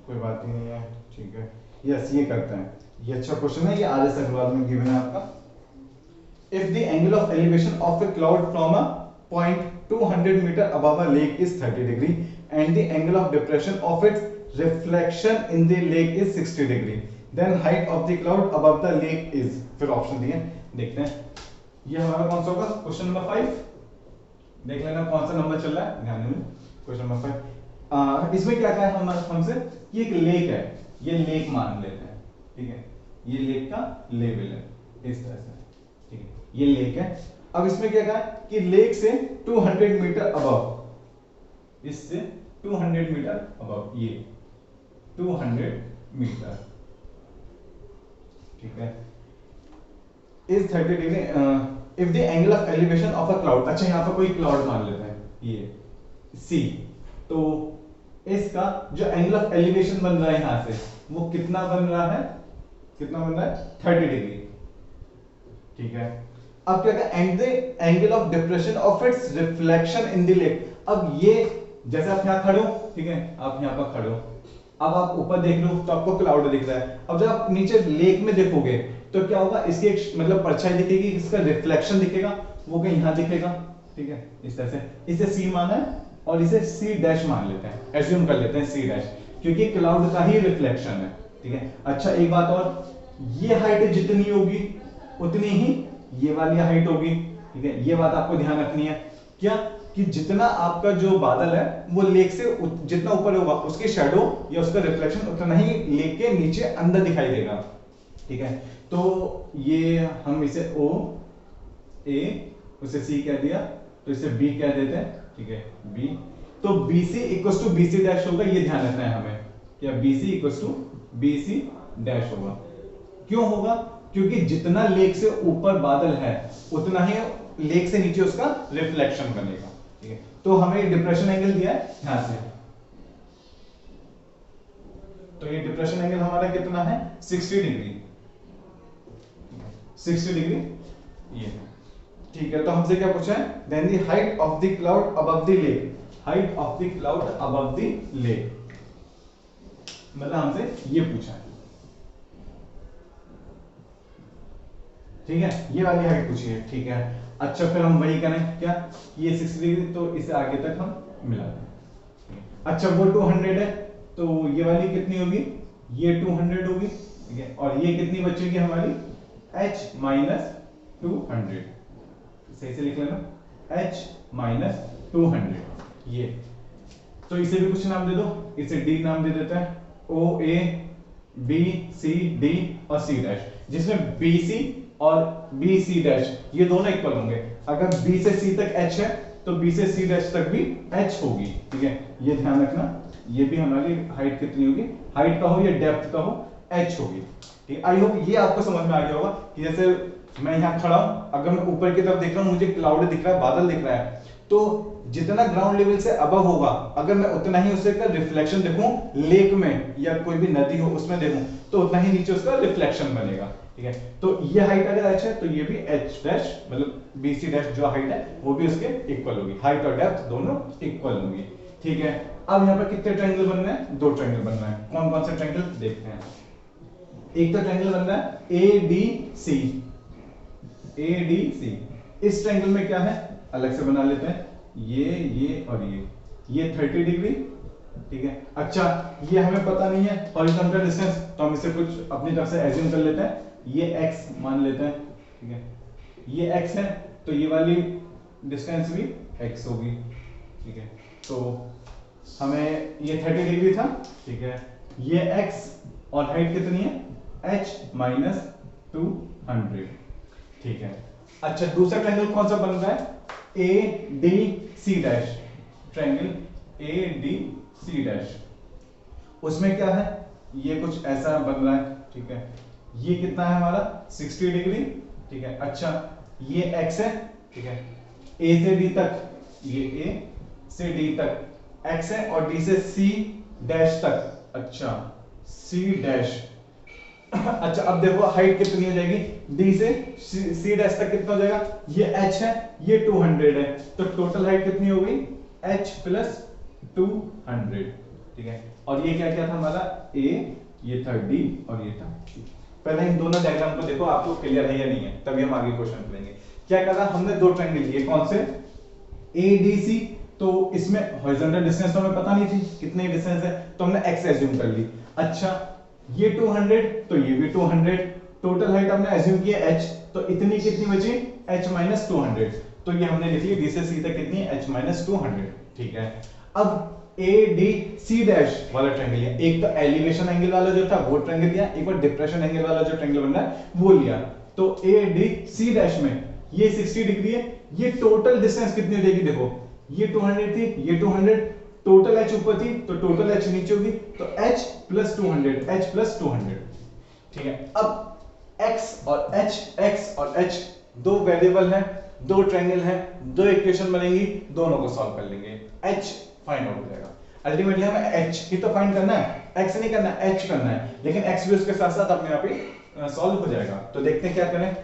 कोई बात ही नहीं है, ठीक है, यस ये करते हैं, ये अच्छा क्वेश्चन है, ये आरएस अग्रवाल में गिवन है आपका। If the angle of elevation of a cloud from a point 200 meter above a lake is 30 degree and the angle of depression of its reflection in the lake is 60 degree, then height of the cloud above the lake is, फिर option दिए, देखते हैं ये हमारा कौन सा होगा, question number 5। देख लेना कौन सा नंबर चल रहा है ध्यान में, क्वेश्चन नंबर 5। इसमें क्या कहा है हमसे, ये एक लेक है, ये लेक मान लेते हैं, ठीक है, ये लेक का लेवल है इस तरह से, ठीक है, ये लेक है। अब इसमें क्या कहा कि लेक से 200 मीटर अबव, इससे 200 मीटर अबव, ये 200 मीटर, ठीक है, is 30 degree if the angle of elevation of a cloud, अच्छा यहां पर कोई क्लाउड मान लेते हैं ये सी, तो इसका जो एंगल ऑफ एलिवेशन बन रहा है यहां से वो कितना बन रहा है, कितना बन रहा है 30 डिग्री, ठीक है। अब क्या कहते हैं angle of depression of its reflection in the lake, अब ये जैसे आप यहां खड़े हो, ठीक है, आप यहां पर खड़े हो, अब आप ऊपर देख लो तो आपको क्लाउड दिख रहा है, अब जब आप नीचे लेक में देखोगे तो क्या होगा, इसकी एक मतलब परछाई दिखेगी, इसका रिफ्लेक्शन दिखेगा, वो कहीं यहां दिखेगा, ठीक है, इस तरह से, इसे सी माना है और इसे सी डैश मान लेते हैं, एज्यूम कर लेते हैं सी डैश, क्योंकि क्लाउड का ही रिफ्लेक्शन है, ठीक है। अच्छा एक बात और, ये हाइट जितनी होगी उतनी ही ये वाली हाइट होगी, ठीक है, ये बात आपको ध्यान रखनी है, क्या कि जितना आपका जो बादल है वो लेक से जितना ऊपर होगा उसकी शैडो या उसका रिफ्लेक्शन उतना ही लेक के नीचे अंदर दिखाई देगा, ठीक है। तो ये हम इसे ओ ए उसे सी कह दिया, तो इसे बी कह देते हैं, ठीक है, बी, तो BC equal to BC dash होगा, ये ध्यान रखना है हमें, क्या BC equal to BC dash होगा, क्यों होगा, क्योंकि जितना लेक से ऊपर बादल है उतना ही लेक से नीचे उसका रिफ्लेक्शन बनेगा, ठीक है। तो हमें डिप्रेशन एंगल दिया है यहां से, तो ये डिप्रेशन एंगल हमारा कितना है 60 डिग्री, 60 डिग्री ये, ठीक है। तो हमसे क्या पूछा है, then the height of the cloud above the lake, height of the cloud above the lake, मतलब हमसे ये पूछा है, ठीक है, ये वाली हाइट पूछी है, ठीक है। अच्छा फिर हम वही करें, क्या ये 60 डिग्री, तो इसे आगे तक हम मिला दें, अच्छा वो 200 है, तो ये वाली कितनी होगी, ये 200 होगी, ठीक है, और ये कितनी बचेगी हमारी h माइनस 200, सही से लिख लेना, h माइनस 200, ये, तो इसे भी कुछ नाम दे दो, इसे d नाम दे देते हैं, o a b c d और c डैश, जिसमें bc और BC डैश ये दोनों इक्वल होंगे, अगर B से C तक H है तो B से C डैश तक भी H होगी, ठीक है, ये ध्यान रखना, ये भी हमारी हाइट कितनी होगी, हाइट का हो या डेप्थ का हो H होगी, ठीक। आई होप ये आपको समझ में आ गया होगा कि जैसे मैं यहाँ खड़ा हूं, अगर मैं ऊपर की तरफ देख रहा हूं, मुझे क्लाउड दिख रहा है, बादल दिख रहा है, तो जितना ग्राउंड लेवल से अबव होगा अगर मैं उतना ही उसे का रिफ्लेक्शन देखूं लेक में या कोई भी नदी हो उसमें देखूं तो उतना ही नीचे उसका रिफ्लेक्शन बनेगा, ठीक है। तो ये हाइट अगर h है तो ये भी h डैश मतलब BC डैश जो हाइट है वो भी उसके इक्वल होगी, हाइट और डेप्थ दोनों इक्वल होंगी, ठीक है। अब यहाँ पर कितने ट्रायंगल बन रहे हैं, 2 ट्रायंगल बन रहे हैं, कौन कौन से ट्रायंगल देखते हैं। एक तो ट्रायंगल बन रहा है ADC, ADC, इस ट्रायंगल में क्या है अलग से बना लेते हैं, ये और ये 30 डिग्री, ठीक है। अच्छा ये हमें पता नहीं है हॉरिजॉन्टल डिस्टेंस, तो हम इसे कुछ अपनी तरफ से एज्यूम कर लेते हैं, ये x मान लेते हैं, ठीक है, ये x है तो ये वाली डिस्टेंस भी x होगी, ठीक है। तो हमें ये 30 डिग्री था, ठीक है, ये x और हाइट कितनी है h माइनस 200, ठीक है। अच्छा दूसरा ट्रायंगल कौन सा बन रहा है ADC dash, triangle ADC dash, उसमें क्या है ये कुछ ऐसा बन रहा है, ठीक है, ये कितना है हमारा 60 डिग्री, ठीक है। अच्छा ये x है, ठीक है, a से d तक, ये a से d तक x है, और d से c डैश तक, अच्छा c डैश अच्छा अब देखो हाइट कितनी हो जाएगी, d से c डैश तक कितना हो जाएगा, ये h है, ये 200 है, तो टोटल हाइट कितनी हो गई, h प्लस 200, ठीक है। और ये क्या क्या था हमारा a, ये था d और ये था c। पहले इन दोनों डायग्राम को देखो, आपको क्लियर है या नहीं है, तभी हम आगे क्वेश्चन करेंगे। क्या करा हमने, दो ट्रायंगल लिए, कौन से, ADC, तो इसमें हॉरिजॉन्टल डिस्टेंस तो हमें पता नहीं थी कितनी डिस्टेंस है, तो हमने x एज्यूम कर ली। अच्छा ये 200 तो ये भी 200, टोटल हाइट हमने एज्यूम की है h, तो इतनी कितनी बची, h माइनस 200, तो ये हमने लिख ली d से c तक कितनी है, h माइनस 200, ठीक है। अब ADC डैश वाला ट्रायंगल लिया, एक तो एलिवेशन एंगल वाला जो था वो ट्रायंगल लिया, एक और डिप्रेशन एंगल वाला जो ट्रायंगल बन रहा है वो लिया। तो ADC डैश में ये 60 डिग्री है, ये टोटल डिस्टेंस कितनी हो जाएगी, देखो ये 200 थी, ये 200, टोटल h ऊपर थी तो टोटल h नीचे होगी, तो h प्लस 200, h प्लस 200, ठीक है। अब x और h दो वेरिएबल हैं, दो ट्रायंगल हैं, दो इक्वेशन बनेंगी, दोनों को सॉल्व कर लेंगे, h फाइंड आउट हो जाएगा। अल्टीमेटली हमें h ही तो फाइंड करना है, x नहीं करना है, h करना है, लेकिन x भी उसके साथ साथ अपने आप ही सॉल्व हो जाएगा। तो देखते हैं क्या करें।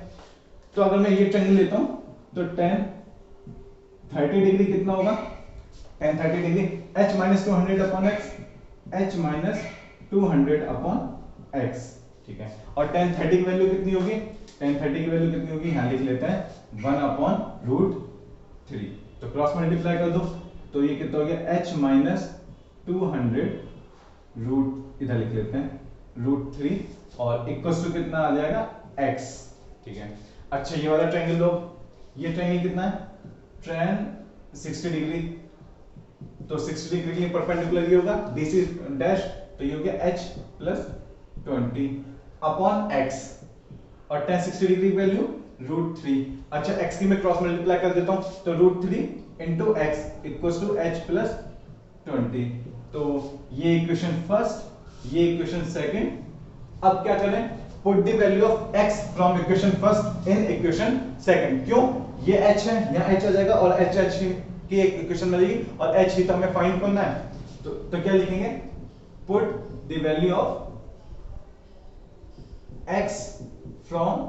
तो अगर मैं ये ट्रायंगल लेता हूं तो tan 30 डिग्री कितना होगा, tan 30 degree h minus 200 upon x, h minus 200 upon x, ठीक है। और tan 30 की वैल्यू कितनी होगी, tan 30 की वैल्यू कितनी होगी, यहां लिख लेते हैं 1 अपॉन रूट 3, तो क्रॉस मल्टीप्लाई कर दो, तो ये कितना हो गया, h माइनस 200 रूट, इधर लिख लेते हैं रूट 3, और इक्वल टू कितना आ जाएगा, x, ठीक है। अच्छा ये वाला ट्रायंगल लो, ये ट्रायंगल कितना है, tan 60 डिग्री, तो 60 डिग्री के लिए परपेंडिकुलर ये होगा DC डैश, तो ये हो गया h प्लस 20 अपॉन x, और tan 60 डिग्री की वैल्यू रूट 3। अच्छा x की मैं क्रॉस मल्टीप्लाई कर देता हूं, तो root 3 into x equals to h plus 20, तो ये इक्वेशन फर्स्ट, ये इक्वेशन सेकंड। अब क्या करें, put the value of x from equation first in equation second, क्यों, ये h है, यहां h आ जाएगा, और h की एक इक्वेशन मिलेगी, और h ही तो हमें फाइंड करना है, तो क्या लिखेंगे, put the value of x from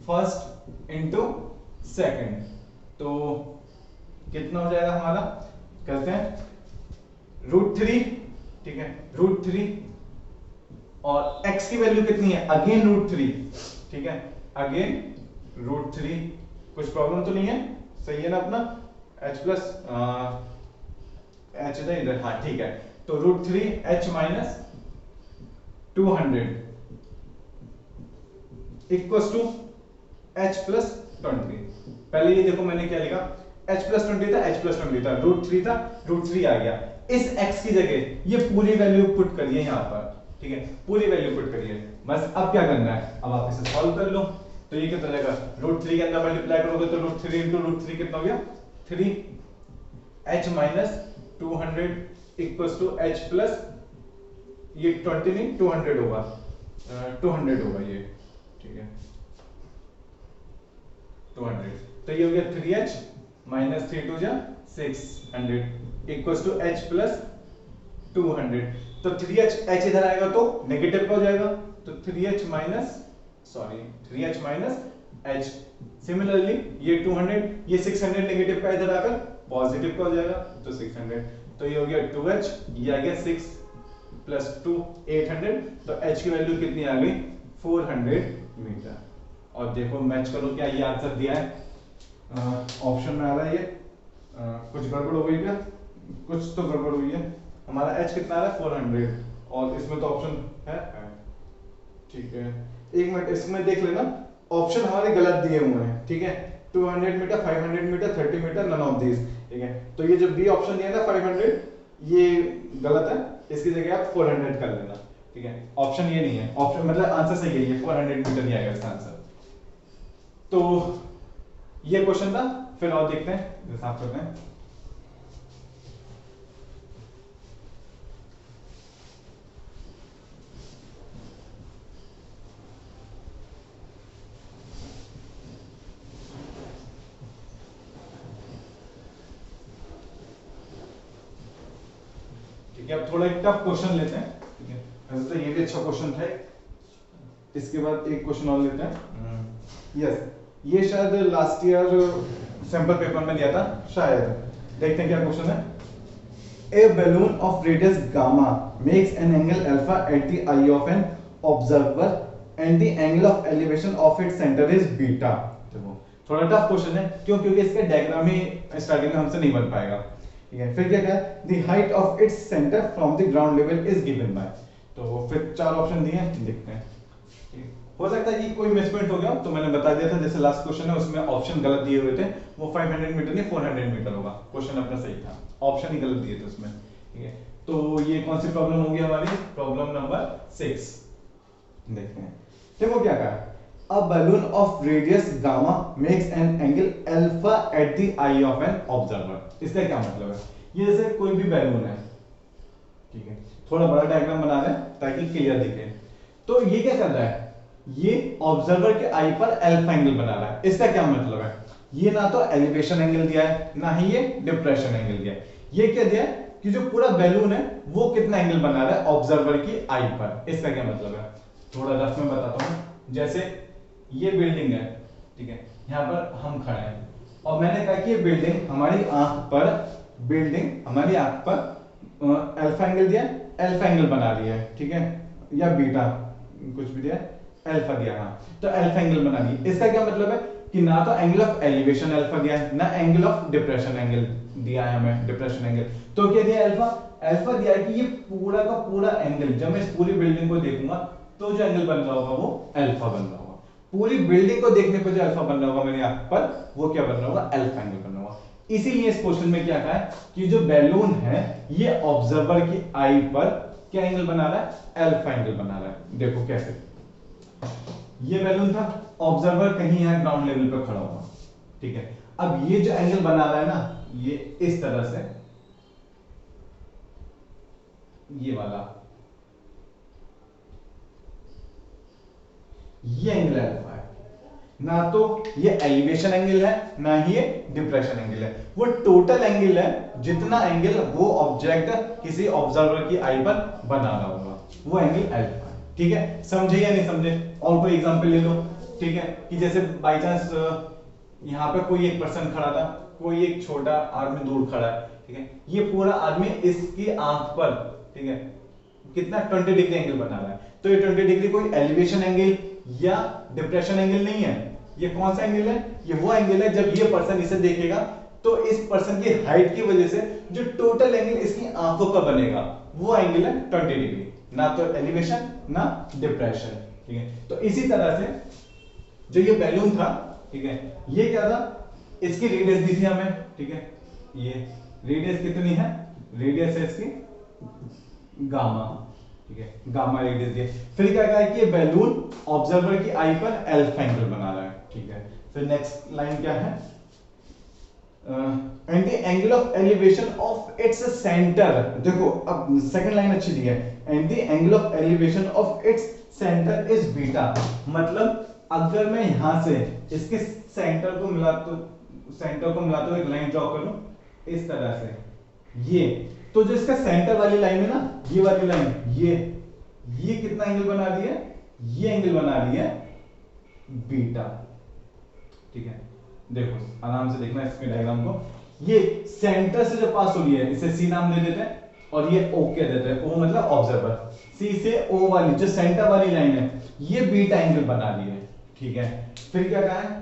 first into second, तो कितना हो जाएगा हमारा, करते हैं रूट 3, ठीक है, रूट 3, और x की वैल्यू कितनी है, अगेन रूट 3, ठीक है, अगेन रूट 3, कुछ प्रॉब्लम तो नहीं है, सही है ना अपना, h प्लस h इधर, हाँ ठीक है, तो root 3 h minus 200 equals to h plus 20। पहले ये देखो मैंने क्या लिखा, h प्लस 20 था, h प्लस 20 था, रूट 3 था, रूट 3 आ गया, इस x की जगह ये पूरी वैल्यू पुट करिए यहाँ पर, ठीक है, पूरी वैल्यू पुट करिए, बस अब क्या करना है, अब आप इसे सॉल्व कर लो, तो ये कितना जाएगा, रूट 3 के अंदर मल्टीप्लाई करोगे तो रूट 3 इंटू रूट 3 कितना हो गया, 3 h minus 200 equals to h plus, ये 20 नहीं 200 होगा, 200 होगा ये, ठीक है, 200, तो ये हो गया 3h माइनस 3 2 जा 600 इक्वल्स टू h प्लस 200, तो 3h, h इधर आएगा तो नेगेटिव का हो जाएगा, तो 3h minus, sorry 3h minus h, similarly ये 200, ये 600 नेगेटिव का इधर आकर पॉजिटिव का हो जाएगा, तो 600, तो ये हो गया 2h, ये आ गया 6 प्लस 2 800, तो h की वैल्यू कितनी आ गई, 400 मीटर। और देखो मैच करो क्या ये आंसर दिया है, ऑप्शन में आ रहा है ये, कुछ गड़बड़ हो गई क्या, कुछ तो गड़बड़ हुई है, हमारा h कितना आ रहा है 400, और इसमें तो ऑप्शन है, ठीक है, एक मिनट इसमें देख लेना, ऑप्शन हमारे गलत दिए हुए हैं, ठीक है, 200 metre, 500 metre, 30 metre, none of this, ठीक है, तो ये जो बी ऑप्शन दिया ना 500, ये गलत है, इसकी जगह आप 400 कर लेना, ठीक है, ऑप्शन ये नहीं है, ऑप्शन मतलब आंसर सही है, ये 400 मीटर ही आएगा इसका आंसर। तो ये क्वेश्चन था, फिर और देखते हैं, साफ करते हैं। ठीक है। अब थोड़ा एक टफ क्वेश्चन लेते हैं, ठीक है। वैसे तो ये भी अच्छा क्वेश्चन था। इसके बाद एक क्वेश्चन और लेते हैं। यस, ये शायद लास्ट ईयर सैंपल पेपर में दिया था शायद। देखते हैं क्या क्वेश्चन है। A balloon of radius gamma makes an angle alpha at the eye of an observer and the angle of elevation of its center is beta। देखो थोड़ा टफ क्वेश्चन है, क्यों? क्योंकि इसका डायग्राम ही स्टार्टिंग में हमसे नहीं बन पाएगा, ठीक है। फिर क्या क्या है? The height of its center from the ground level is given by। तो फिर चार ऑप्शन दिए हैं, देखते हैं। हो सकता है कि कोई मिसप्रिंट हो गया, तो मैंने बता दिया था जैसे लास्ट क्वेश्चन है उसमें ऑप्शन गलत दिए हुए थे, वो 500 मीटर नहीं 400 मीटर होगा। क्वेश्चन अपना सही था, ऑप्शन ही गलत दिए थे उसमें, ठीक है। तो ये कौन सी प्रॉब्लम होगी हमारी? Problem number 6। देखते हैं। देखो क्या कहा, a balloon of radius gamma makes an angle alpha at the I of an observer. इसका क्या मतलब है? ये जैसे कोई भी बैलून है, ठीक है, थोड़ा बड़ा डायग्राम बना रहे हैं ताकि क्लियर दिखे। तो ये क्या कर रहा है? ये ऑब्जर्वर के आई पर अल्फा एंगल बना रहा है। इसका क्या मतलब है? ये ना तो एलिवेशन एंगल दिया है, ना ही ये डिप्रेशन एंगल दिया है। ये क्या दिया है कि जो पूरा बैलून है वो कितना एंगल बना रहा है ऑब्जर्वर की आई पर। इसका क्या मतलब है? थोड़ा रफ में बताता हूं। जैसे ये बिल्डिंग है, ठीक है, यहां पर हम खड़े हैं और मैंने कहा कि ये बिल्डिंग हमारी आंख पर अल्फा एंगल दिया, अल्फा एंगल बना रही है, ठीक है, या बीटा कुछ भी दिया, अल्फा दिया, हाँ, तो अल्फा एंगल बना दी। इसका क्या मतलब है कि ना तो एंगल ऑफ एलिवेशन अल्फा दिया है, ना एंगल ऑफ डिप्रेशन एंगल दिया है हमें, डिप्रेशन एंगल। तो क्या दिया? अल्फा। अल्फा दिया है कि ये पूरा का पूरा एंगल, जब मैं इस पूरी बिल्डिंग को देखूंगा तो जो एंगल बन रहा होगा वो अल्फा बन रहा होगा। पूरी बिल्डिंग को देखने पर जो अल्फा बन रहा होगा मेरी आंख पर, वो क्या बन रहा होगा? अल्फा एंगल बन रहा होगा। इसीलिए इस क्वेश्चन में क्या कहा है कि जो बैलून है ये ऑब्जर्वर की आई पर क्या एंगल बना रहा है? अल्फा एंगल बना रहा है। देखो कैसे, ये बैलून था, ऑब्जर्वर कहीं यहां ग्राउंड लेवल पर खड़ा हुआ, ठीक है। अब ये जो एंगल बना रहा है ना, ये इस तरह से, ये वाला, ये एंगल अल्फा है। ना तो ये एलिवेशन एंगल है, ना ही ये डिप्रेशन एंगल है। वो टोटल एंगल है जितना एंगल वो ऑब्जेक्ट किसी ऑब्जर्वर की आई पर बना रहा होगा, वो एंगल अल्फा है, ठीक है। समझे या नहीं समझे? और कोई एग्जांपल ले लो, ठीक है, कि जैसे बाय चांस यहां पे कोई एक पर्सन खड़ा था, कोई एक छोटा आदमी दूर खड़ा है, ठीक है, ये पूरा आदमी इसकी आंख पर, ठीक है, कितना 20 डिग्री एंगल बना रहा है। तो ये 20 डिग्री कोई एलिवेशन एंगल या डिप्रेशन एंगल नहीं है। ये कौन सा एंगल है? ये वो एंगल है जब ये पर्सन इसे देखेगा तो इस पर्सन की हाइट की वजह से जो टोटल एंगल इसकी आंखों पर बनेगा वो एंगल है 20 डिग्री, ना तो एलिवेशन ना डिप्रेशन, ठीक है। तो इसी तरह से जो ये बैलून था, ठीक है, ये क्या था? इसकी रेडियस दी थी हमें, ठीक है, ये रेडियस कितनी है? रेडियस है इसकी गामा, ठीक है, गामा रेडियस दिया। फिर क्या कहा है कि ये बैलून ऑब्जर्वर की आई पर अल्फा एंगल बना रहा है, ठीक है। फिर नेक्स्ट लाइन क्या है? And the angle of elevation of its centre. देखो अब सेकंड लाइन अच्छी दी है, and the angle of elevation of its centre is beta. मतलब अगर मैं यहां से इसके सेंटर को मिलाते हुए एक लाइन ड्रॉ करूं इस तरह से, ये तो जो इसका सेंटर वाली लाइन है ना, ये वाली लाइन, ये कितना एंगल बना रही है? ये एंगल बना रही है बीटा, ठीक है। देखो आराम से देखना इसके डायग्राम को, ये सेंटर से जो पास हो रही है इसे सी नाम दे देते हैं और ये ओ कह देते हैं। ओ मतलब ऑब्जर्वर, सी से ओ वाली जो सेंटर वाली लाइन है ये बीटा एंगल बना रही है, ठीक है। फिर क्या कहा है?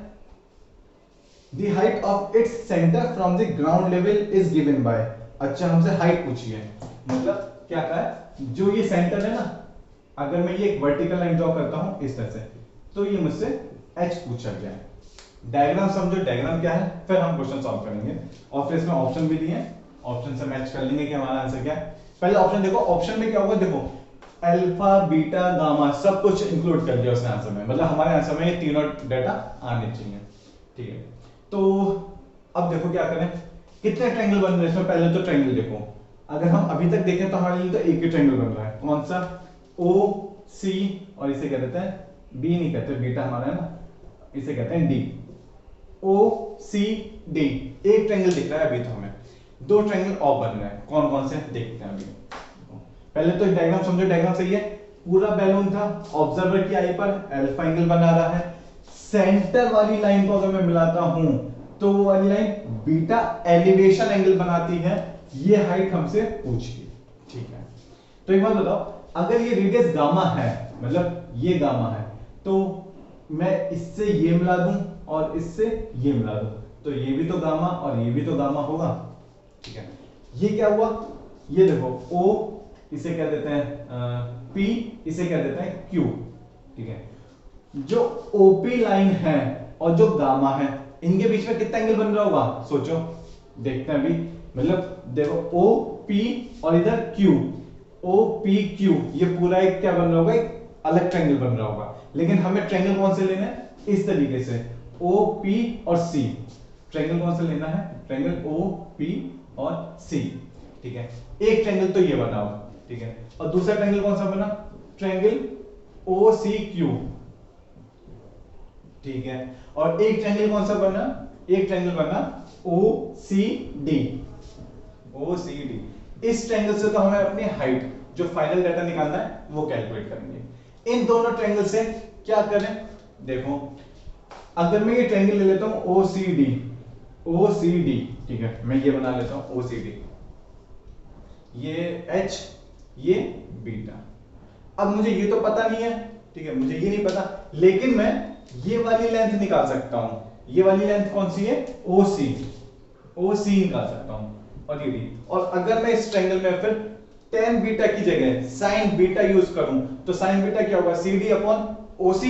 The height of its center from the ground level is given by। अच्छा हमसे हाइट पूछी है, मतलब क्या कहा है? जो ये सेंटर है ना, अगर मैं ये एक वर्टिकल लाइन ड्रॉ करता हूं इस तरह से, तो ये मुझसे h पूछा गया है। डायग्राम समझो, डायग्राम क्या है, फिर हम क्वेश्चन सॉल्व करेंगे। और फिर इसमें ऑप्शन भी दिए हैं, ऑप्शन से मैच कर लेंगे कि हमारा आंसर क्या है। पहले ऑप्शन देखो, ऑप्शन में क्या होगा? देखो अल्फा बीटा गामा सब कुछ इंक्लूड कर दिया उसने आंसर में, मतलब हमारे आंसर में ये तीनों डाटा आने चाहिए, ठीक है। तो अब देखो क्या करें, कितने ट्रायंगल बन रहे हैं इसमें? पहले तो ट्रायंगल देखो, अगर हम अभी तक देखें तो हमारे लिए तो एक ही ट्रायंगल बन रहा है। कौन सा? ओ सी, और इसे कहते हैं बी, नहीं कहते, बीटा हमारा है ना, इसे कहते हैं डी। ओ सी डी, एक ट्रायंगल दिख रहा है अभी तो हमें, दो ट्रायंगल और बन रहे हैं। कौन कौन से देखते हैं अभी। पहले तो डायग्राम समझो, डायग्राम सही है। पूरा बैलून था, ऑब्जर्वर की आई पर अल्फा एंगल बना रहा है। सेंटर वाली लाइन को अगर मैं मिलाता हूं तो वो वाली लाइन बीटा एलिवेशन एंगल बनाती है। ये हाइट हमसे पूछी, ठीक है। तो एक बात बताओ, अगर ये रेडियस गामा है, मतलब ये गामा है, तो मैं इससे ये मिला दूं और इससे ये मिला दूं, तो ये भी तो गामा और ये भी तो गामा होगा, ठीक है। ये क्या हुआ, ये देखो O, इसे क्या देते हैं P, इसे क्या देते हैं Q, ठीक है। जो OP लाइन है और जो गामा है, इनके बीच में कितना एंगल बन रहा होगा, सोचो, देखते हैं अभी। मतलब देखो OP और इधर Q, OPQ, ये पूरा एक क्या बन रहा होगा, एक अलग ट्रायंगल बन रहा होगा। लेकिन हमें ट्रायंगल कौन से लेना है, इस तरीके से OP और C। ट्रायंगल कौन सा लेना है, ट्रायंगल OP और C, ठीक है। एक ट्रायंगल तो ये बना हुआ, ठीक है, और दूसरा ट्रायंगल कौन सा बना, ट्रायंगल OCQ, ठीक है। और एक ट्रायंगल कौन सा बना, एक ट्रायंगल बना OCD, OCD। इस ट्रायंगल से तो हमें अपनी हाइट, जो फाइनल डाटा निकालना है, वो कैलकुलेट करेंगे। इन दोनों ट्रायंगल से क्या करें, देखो, अगर मैं ये ट्रायंगल ले लेता हूं OCD, OCD, ठीक है, मैं ये बना लेता हूं OCD, ये H, ये बीटा। अब मुझे ये तो पता नहीं है, ठीक है, मुझे ये नहीं पता, लेकिन मैं ये वाली लेंथ निकाल सकता हूं। ये वाली लेंथ कौन सी है, OC, OC निकाल सकता हूं, और ये भी। और अगर मैं इस ट्रायंगल में फिर tan बीटा की जगह sin बीटा यूज करूं, तो sin बीटा क्या होगा, CD अपॉन OC।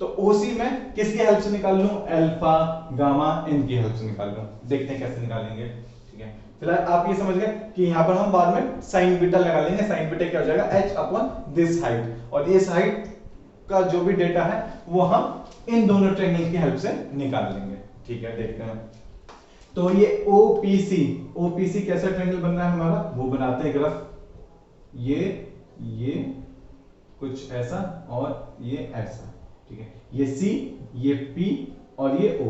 तो OC में किसकी हेल्प से निकाल लूं, अल्फा गामा, इनकी हेल्प से निकाल लूं। देखते हैं कैसे निकालेंगे, ठीक है। फिलहाल आप ये समझ गए कि यहां पर हम बाद में sin बीटा लगा लेंगे। sin बीटा क्या हो जाएगा, h अपॉन दिस हाइट, और इस हाइट का जो भी डेटा है वो हम इन दोनों ट्रायंगल की हेल्प से निकाल लेंगे, ठीक है। देखते हैं, तो ये OPC कैसा ट्रायंगल बन रहा है हमारा, वो बनाते हैं ग्राफ। ये कुछ ऐसा और ये ऐसा, ठीक है। ये C, ये P और ये O,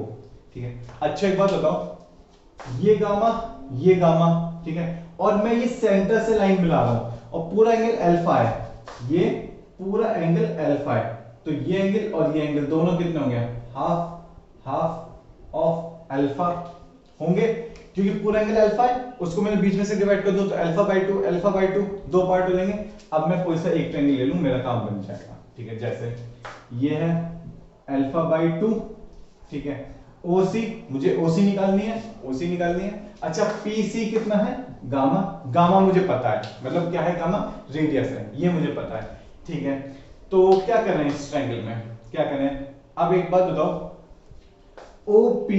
ठीक है। अच्छा एक बात बताओ, ये गामा, ठीक है, और मैं ये सेंटर से लाइन मिला रहा हूं और पूरा एंगल अल्फा है, ये पूरा एंगल अल्फा है, तो ये एंगल और ये एंगल दोनों कितने होंगे, हाफ ऑफ अल्फा होंगे, क्योंकि पूरा एंगल अल्फा है, उसको मैंने बीच में से डिवाइड कर दूं तो अल्फा बाय टू, दो पार्ट हो जाएंगे। अब मैं कोई सा एक ट्रायंगल ले लूं, मेरा काम बन जाएगा, ठीक है। जैसे ये है अल्फा बाय टू, ठीक है। OC, मुझे OC निकालनी है, अच्छा PC कितना है, गामा मुझे पता है, मतलब क्या है, गामा रेडियस है, ये मुझे पता है, ठीक है। तो क्या कर रहे हैं इस ट्रायंगल में, क्या करें, अब एक बात बताओ, OP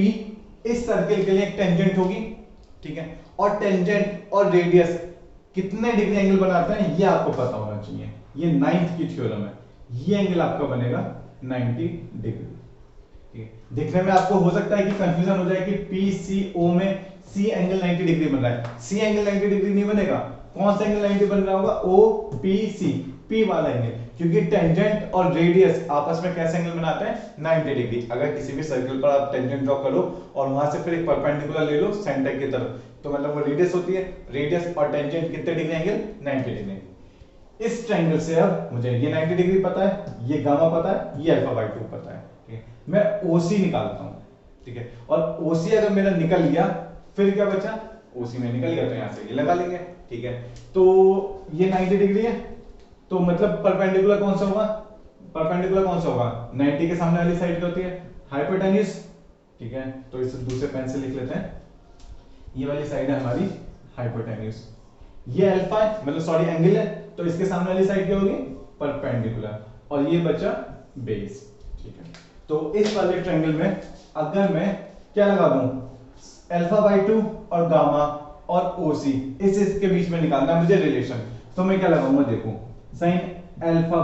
इस सर्कल के लिए एक टेंजेंट होगी, ठीक है, और टेंजेंट और रेडियस कितने डिग्री एंगल बनाते हैं ये आपको पता होना चाहिए। ये 9th की थ्योरम है, ये एंगल आपका बनेगा 90 डिग्री, ठीक है। देखने में आपको हो सकता है कि कंफ्यूजन हो जाए कि PCO में C एंगल 90 डिग्री बन रहा है, C एंगल 90 डिग्री नहीं बनेगा। कौन सा एंगल 90 बन रहा होगा, OPC, P वाला एंगल, क्योंकि टेंजेंट और रेडियस आपस में कैसे एंगल बनाते हैं, 90 डिग्री। अगर किसी भी सर्कल पर आप टेंजेंट ड्रॉ करो और वहां से फिर एक परपेंडिकुलर ले लो सेंटर की तरफ, तो मतलब वो रेडियस होती है, रेडियस और टेंजेंट कितने डिग्री एंगल, 90 डिग्री। इस ट्रायंगल से अब मुझे ये 90 डिग्री पता है, ये गामा पता है, ये अल्फा बाय 2 पता है, ठीक है। मैं OC निकालता हूं, ठीक है, और OC अगर मेरा निकल गया, फिर क्या बचा, OC में निकल गया तो यहां से ये लगा लेंगे, ठीक है। तो ये 90 डिग्री है, तो मतलब परपेंडिकुलर कौन सा होगा, 90 के सामने वाली साइड क्या होती है, हाइपोटेन्यूज, ठीक है। तो इसे दूसरे पेन से लिख लेते हैं, ये वाली साइड है हमारी हाइपोटेन्यूज, ये अल्फा है, मतलब सॉरी एंगल है, तो इसके सामने वाली साइड क्या होगी, परपेंडिकुलर, और ये बचा बेस, ठीक है। तो इस वाले ट्रायंगल में अगर मैं क्या लगा दूं, अल्फा बाय 2 और गामा और OC, इसके बीच में निकालना मुझे रिलेशन, तो मैं क्या लगाऊंगा, देखो sin अल्फा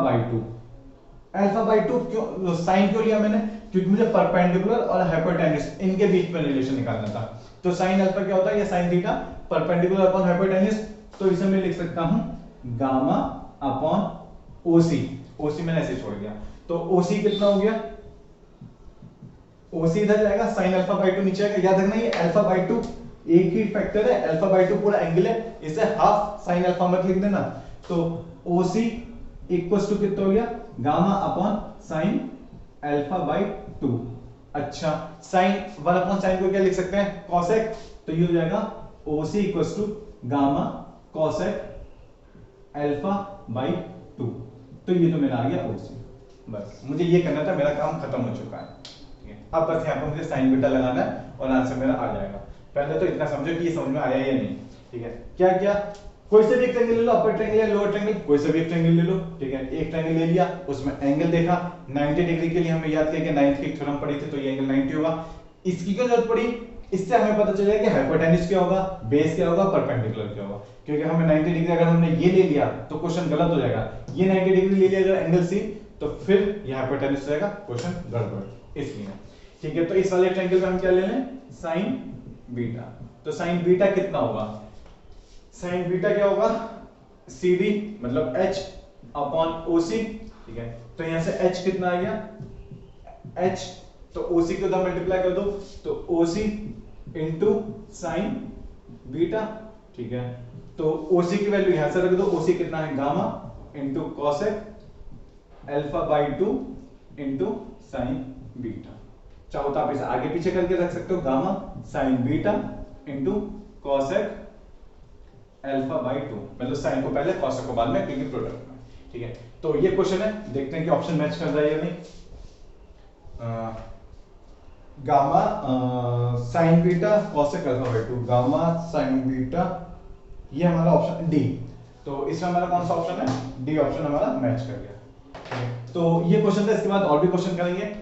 बाय 2 क्यों, साइन क्यों लिया मैंने, क्योंकि मुझे परपेंडिकुलर और हाइपोटेन्यूज इनके बीच में रिलेशन निकालना था। तो sin अल्फा क्या होता है, या sin theta perpendicular upon hypotenuse, तो इसे मैं लिख सकता हूं गामा अपॉन OC मैंने ऐसे छोड़ दिया, तो OC कितना हो गया, OC इधर जाएगा, sin अल्फा बाय 2 नीचे आएगा, याद रखना ये अल्फा बाय 2 एक ही फैक्टर है, अल्फा बाय 2 पूरा एंगल है, इसे हाफ sin अल्फा मत लिख देना, तो OC इक्वल्स टू कितना हो गया, gamma upon sine alpha by 2। अच्छा, साइन 1 अपॉन साइन को क्या लिख सकते हैं, कॉसेक, तो ये हो जाएगा OC equals to gamma cosec alpha by 2। तो ये तो मेरा आ गया OC। बस मुझे ये करना था, मेरा काम खत्म हो चुका है। ठीक है, अब बस यहाँ पर मुझे साइन बीटा लगाना है और आंसर मेरा आ जाएगा। पहले तो इतना समझो कि ये समझ में आया या नहीं। ठीक है, क्या क्या, कोई से भी एक ट्रायंगल ले लो, अपर ट्रायंगल या लोअर ट्रायंगल, कोई से भी एक ट्रायंगल ले लो। ठीक है, एक ट्रायंगल ले लिया, उसमें एंगल देखा 90 डिग्री के लिए, हमें याद किया कि 9th की थ्योरम पड़ी थी, तो ये एंगल 90 होगा। इसकी क्यों जरूरत पड़ी, इससे हमें पता चलेगा कि हाइपोटेन्यूज क्या होगा, बेस क्या होगा, परपेंडिकुलर क्या होगा। क्योंकि हमें 90 डिग्री अगर हमने ये ले लिया तो क्वेश्चन गलत हो जाएगा। ये 90 डिग्री ले लिया अगर एंगल सी, तो फिर ये हाइपोटेन्यूज रहेगा, क्वेश्चन गड़बड़। इसलिए ठीक है, तो इस वाले ट्रायंगल में हम क्या ले लें, साइन बीटा। तो साइन बीटा कितना होगा, साइन बीटा क्या होगा, CD मतलब H अपॉन OC। ठीक है, तो यहां से H कितना आ गया, H, तो OC को उधर मल्टीप्लाई कर दो, तो OC इंटू साइन बीटा। ठीक है, तो OC की वैल्यू यहां से रख दो, OC कितना है, gamma into cosec alpha by 2 into sine beta. चाहो तो आप इसे आगे पीछे करके रख सकते हो, gamma sign beta into cosec alpha by 2, मतलब साइन को पहले कॉसेक को बाद में, क्योंकि प्रोडक्ट में। ठीक है, तो ये क्वेश्चन है, देखते हैं कि ऑप्शन मैच कर रहा है या नहीं। Gamma sign beta cosec alpha by 2, gamma sign beta, ये हमारा ऑप्शन डी। तो इसमें हमारा कौन सा ऑप्शन है, डी ऑप्शन हमारा मैच कर गया। तो ये क्वेश्चन था, इसके बाद और भी क्वेश्चन करेंगे।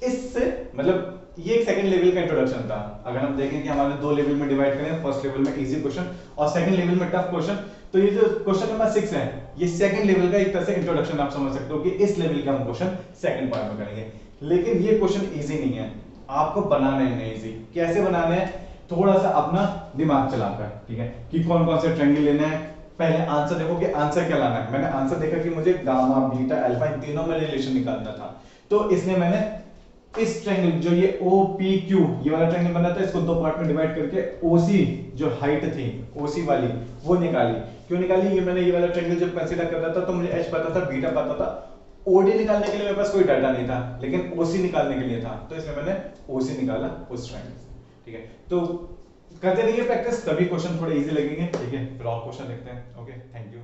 इससे मतलब ये एक सेकंड लेवल का इंट्रोडक्शन था। अगर हम देखें कि हमारे दो लेवल में डिवाइड करें, फर्स्ट लेवल में इजी क्वेश्चन और सेकंड लेवल में टफ क्वेश्चन, तो ये जो क्वेश्चन नंबर 6 है, ये सेकंड लेवल का एक तरह से इंट्रोडक्शन आप समझ सकते हो कि इस लेवल का हम क्वेश्चन सेकंड पार्ट में करेंगे। लेकिन ये क्वेश्चन इजी नहीं है, आपको बनाने हैं इजी। कैसे बनाने हैं, थोड़ा सा अपना दिमाग चलाकर। ठीक है, कि कौन कौन से ट्रायंगल लेना है, पहले आंसर देखो कि आंसर क्या लाना है। मैंने आंसर देखा कि मुझे गामा बीटा अल्फा इन तीनों में रिलेशन निकालना था, तो इसलिए मैंने इस ट्रायंगल जो ये OPQ ये वाला ट्रायंगल बना था, इसको दो पार्ट में डिवाइड करके OC जो हाइट थी OC वाली वो निकाली। क्यों निकाली, ये मैंने ये वाला ट्रायंगल जब कंसीडर कर रहा था तो मुझे H पता था, बीटा पता था, OD निकालने के लिए मेरे पास कोई डाटा नहीं था, लेकिन OC निकालने के लिए था, तो इसमें मैंने OC निकाला उस ट्रायंगल से। ठीक है, तो करते रहिए प्रैक्टिस, तभी क्वेश्चन थोड़े इजी लगेंगे। ठीक है, फिर और क्वेश्चन देखते हैं। Okay, thank you.